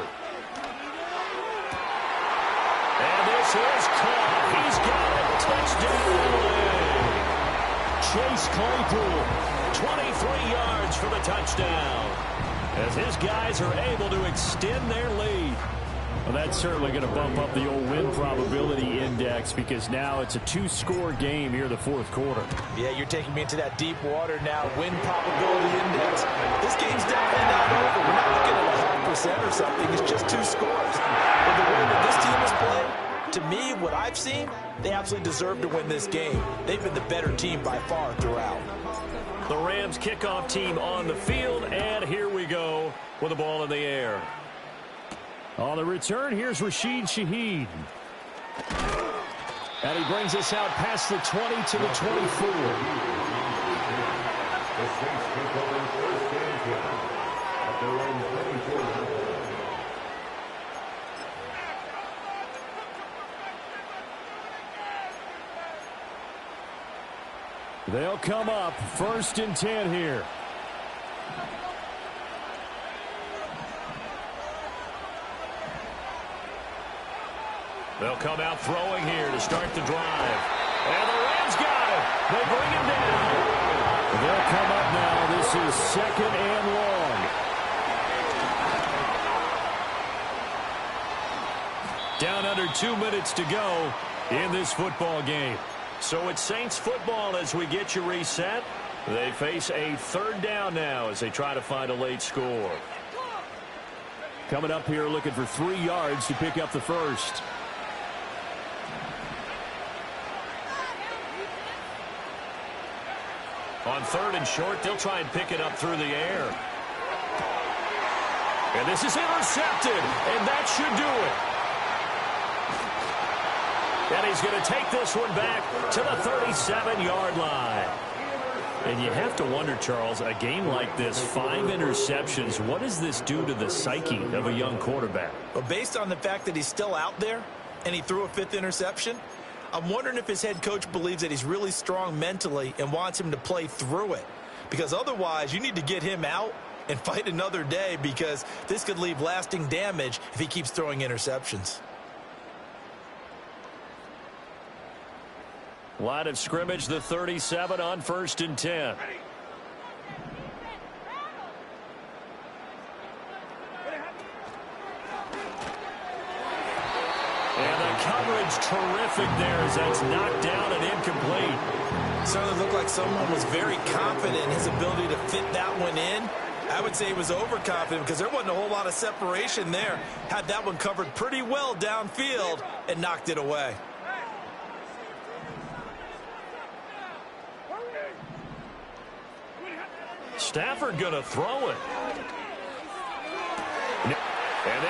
And this is caught. He's got it. Touchdown, LA. Chase Claypool, 23 yards for the touchdown, as his guys are able to extend their lead. Well, that's certainly going to bump up the old win probability index, because now it's a 2-score game here in the 4th quarter. Yeah, you're taking me into that deep water now. Win probability index. This game's definitely not over. We're not looking at 100% or something. It's just 2 scores. But the way that this team has played, to me, what I've seen, they absolutely deserve to win this game. They've been the better team by far throughout. The Rams kickoff team on the field, and here we go with the ball in the air. On the return, here's Rashid Shaheed. And he brings us out past the 20 to the 24. They'll come up 1st and 10 here. They'll come out throwing here to start the drive. And the Rams got him. They bring him down. They'll come up now. This is 2nd and long. Down under 2 minutes to go in this football game. So it's Saints football as we get you reset. They face a 3rd down now as they try to find a late score. Coming up here looking for 3 yards to pick up the first. On 3rd and short, they'll try and pick it up through the air. And this is intercepted, and that should do it. And he's going to take this one back to the 37-yard line. And you have to wonder, Charles, a game like this, 5 interceptions, what does this do to the psyche of a young quarterback? Well, based on the fact that he's still out there and he threw a 5th interception, I'm wondering if his head coach believes that he's really strong mentally and wants him to play through it. Because otherwise, you need to get him out and fight another day, because this could leave lasting damage if he keeps throwing interceptions. Line of scrimmage, the 37 on 1st and 10. And the coverage terrific there as that's knocked down and incomplete. Certainly looked like someone was very confident in his ability to fit that one in. I would say he was overconfident because there wasn't a whole lot of separation there. Had that one covered pretty well downfield and knocked it away. Stafford going to throw it. And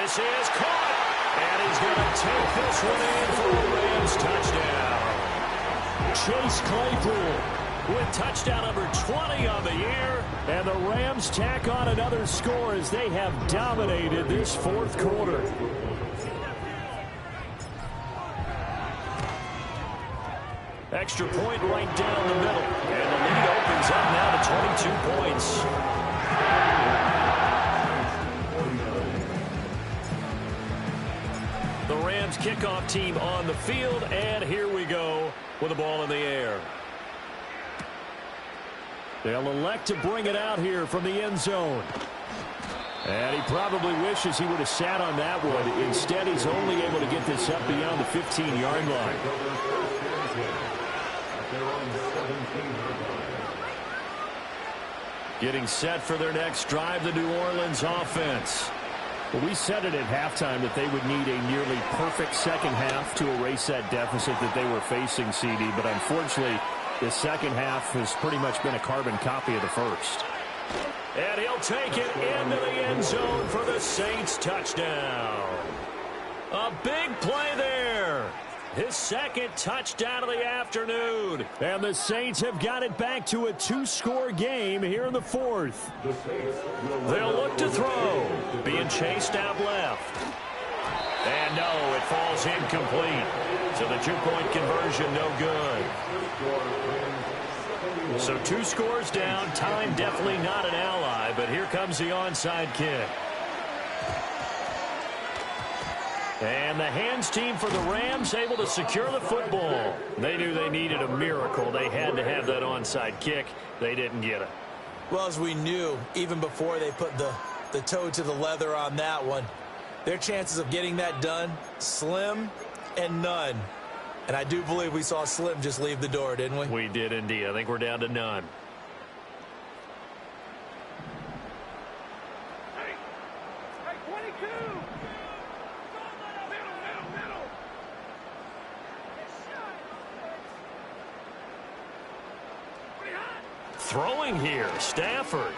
this is caught. And he's going to take this one in for a Rams touchdown. Chase Claypool with touchdown number 20 on the year. And the Rams tack on another score as they have dominated this 4th quarter. Extra point right down the middle. And the lead opens up now to 22 points. The Rams kickoff team on the field, and here we go with the ball in the air. They'll elect to bring it out here from the end zone. And he probably wishes he would have sat on that one. Instead, he's only able to get this up beyond the 15-yard line. Getting set for their next drive, the New Orleans offense. Well, we said it at halftime that they would need a nearly perfect second half to erase that deficit that they were facing, CD. But unfortunately, the second half has pretty much been a carbon copy of the first. And he'll take it into the end zone for the Saints touchdown. A big play there. His 2nd touchdown of the afternoon. And the Saints have got it back to a 2-score game here in the 4th. They'll look to throw. Being chased out left. And no, it falls incomplete. So the 2-point conversion no good. So 2 scores down. Time definitely not an ally, but here comes the onside kick. And the hands team for the Rams able to secure the football. They knew they needed a miracle. They had to have that onside kick. They didn't get it. Well, as we knew, even before they put the toe to the leather on that one, their chances of getting that done, slim and none. And I do believe we saw Slim just leave the door, didn't we? We did indeed. I think we're down to none. Hey, 22. Middle. Throwing here, Stafford.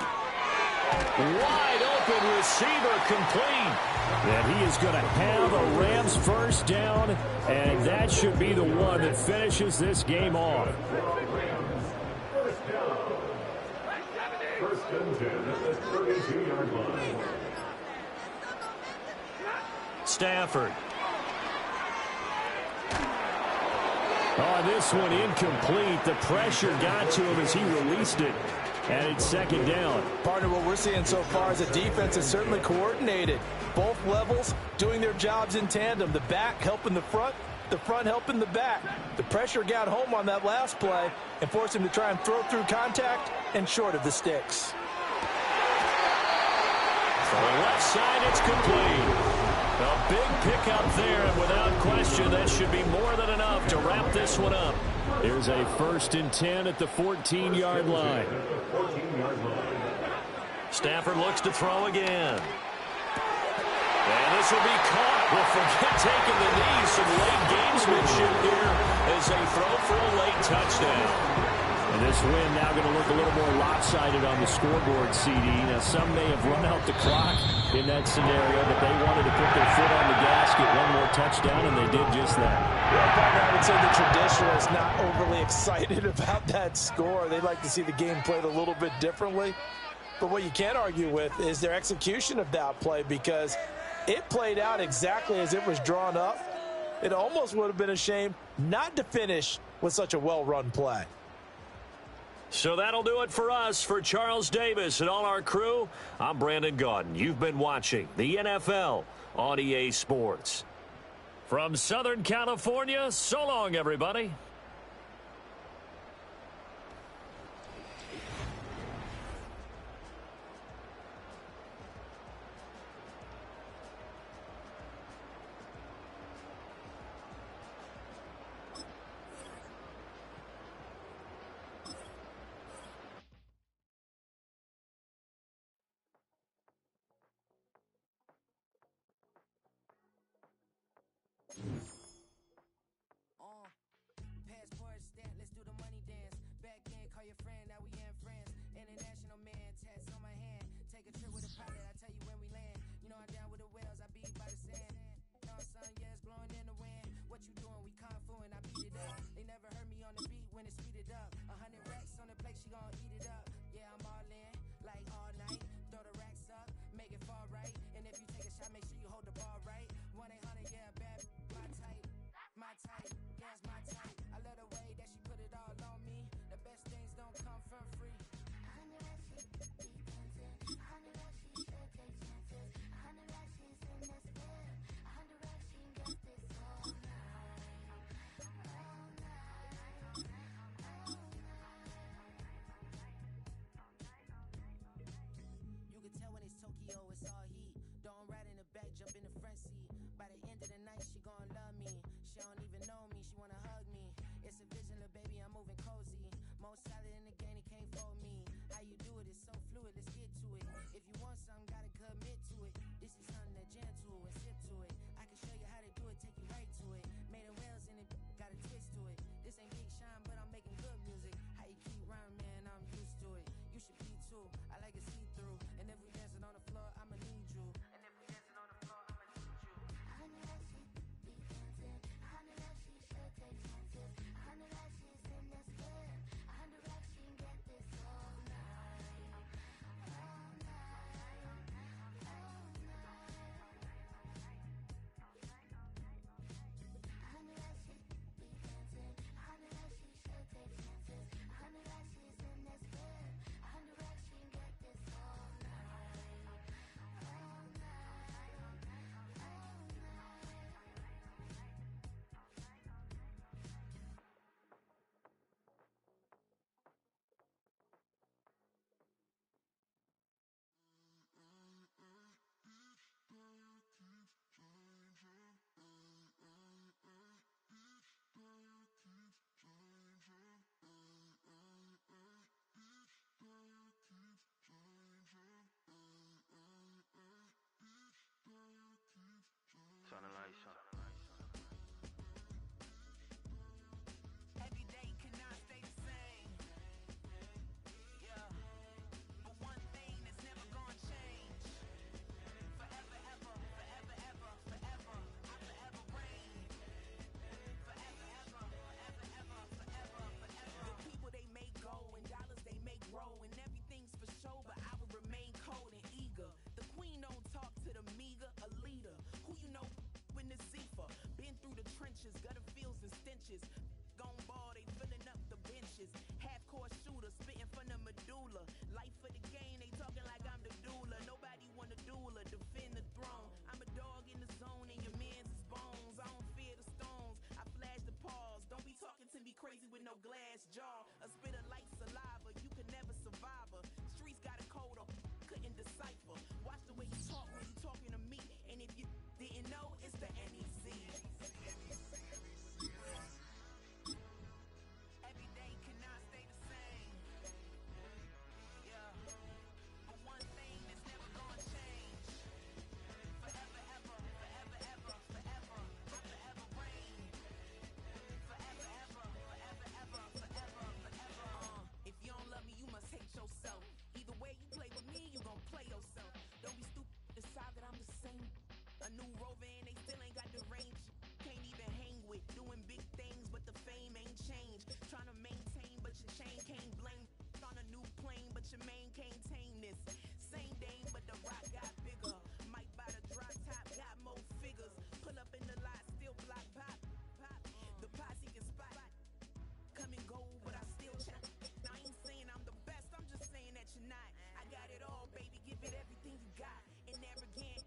Wide open receiver complete. And he is going to have a Rams first down, and that should be the one that finishes this game off. First and 10 at the 32-yard line. Stafford. Oh, this one incomplete. The pressure got to him as he released it. And it's second down. Partner, what we're seeing so far is the defense is certainly coordinated. Both levels doing their jobs in tandem. The back helping the front helping the back. The pressure got home on that last play and forced him to try and throw through contact and short of the sticks. For the left side, it's complete. A big pickup there, and without question, that should be more than enough to wrap this one up. Here's a 1st and 10 at the 14-yard line. Stafford looks to throw again. And this will be caught. Well, forget taking the knee. Some late gamesmanship here as they throw for a late touchdown. And this win now going to look a little more lopsided on the scoreboard, CD. Now, some may have run out the clock in that scenario, but they wanted to put their foot on the gas, get one more touchdown, and they did just that. Well, partner, I would say the traditionalists not overly excited about that score. They'd like to see the game played a little bit differently. But what you can't argue with is their execution of that play, because it played out exactly as it was drawn up. It almost would have been a shame not to finish with such a well-run play. So that'll do it for us. For Charles Davis and all our crew, I'm Brandon Gaudin. You've been watching the NFL on EA Sports. From Southern California, so long, everybody. Passport stamp, let's do the money dance. Back in, call your friend, now we in France. International man, tats on my hand. Take a trip with a pilot, I tell you when we land. You know I'm down with the whales, I beat by the sand. No sun, yeah, it's blowing in the wind. What you doing? We kung fu and I beat it up. They never heard me on the beat when it's speeded up. 100 racks on the plate, she gon' eat it up. Yeah, I'm all in, like all night. Throw the racks up, make it fall right. And if you take a shot, make sure you hold the ball right. 1-800, yeah, bad, my type. My type, yeah, it's my type. I love the way that she put it all on me. The best things don't come from free. You can tell when it's Tokyo, it's all heat. Don't ride in the back, jump in the front seat. By the end of the night, she gon' love me. She don't even know me, she wanna hug me. It's a vision, little baby, I'm moving cozy. Most solid in the game, he can't fold me. How you do it, it's so fluid, let's get to it. If you want something, gotta commit to it. This is something that jam to and sip to it. I can show you how to do it, take you right to it. Made a rails in it, got a twist to it. This ain't Big Sean, but I'm making good music. How you keep rhyming, man, I'm used to it. You should be too, I like to see through. And if we dancing on the floor, I'ma need you. And if we dancing on the floor, I'ma need you. A new rover and they still ain't got the range. Can't even hang with. Doing big things, but the fame ain't changed. Trying to maintain, but your chain can't blame. On a new plane, but your main can't tame this. Same dame, but the rock got bigger. Might buy the drop top, got more figures. Pull up in the lot, still block pop. The posse can spot. Come and go, but I still check. I ain't saying I'm the best, I'm just saying that you're not. I got it all, baby, give it everything you got. And never again,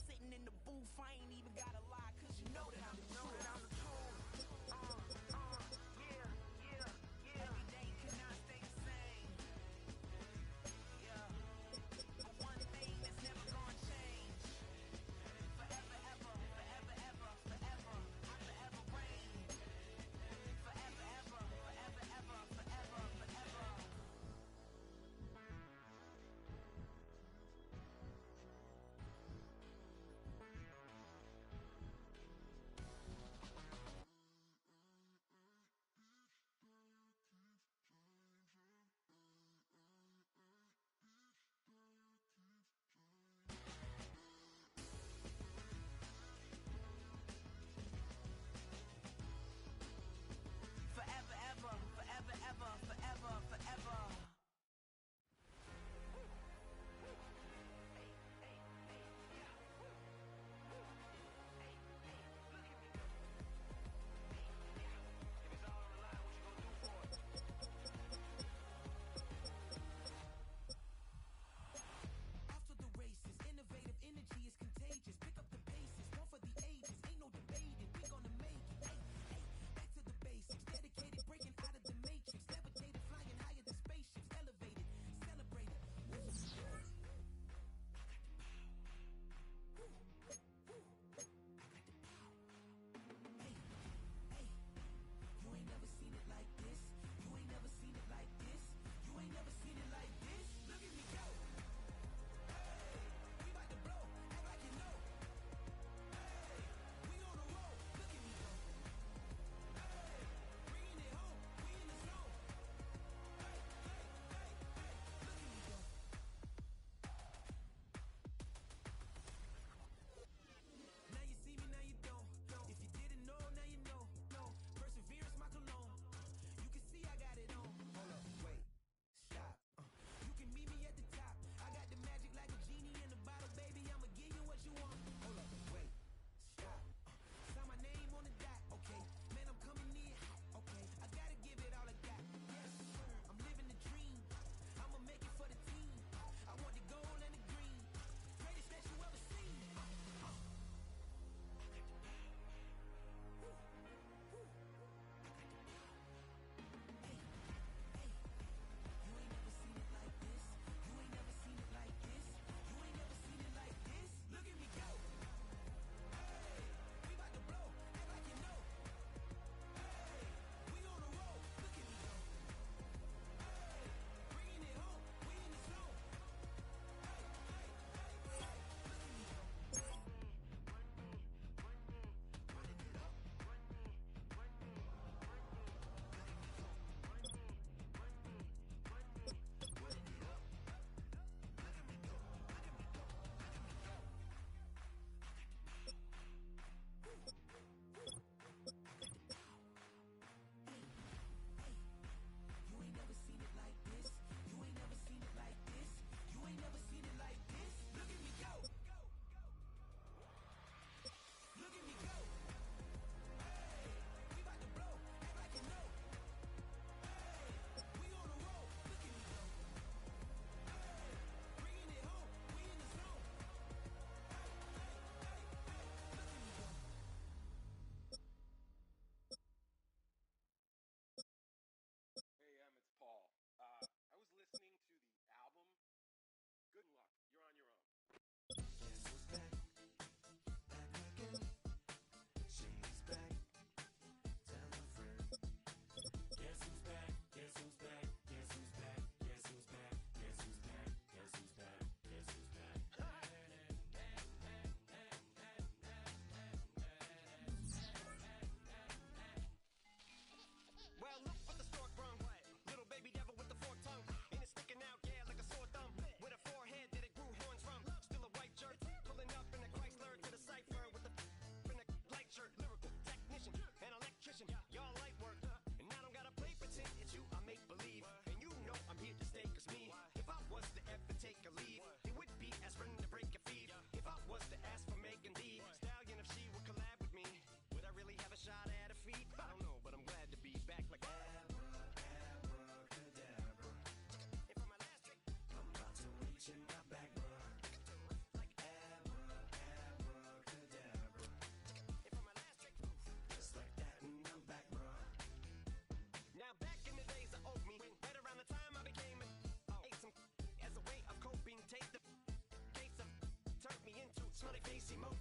sitting in the booth, I ain't even gotta lie, cause you know that I'm the truth. Yeah. Every day cannot stay the same.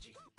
G.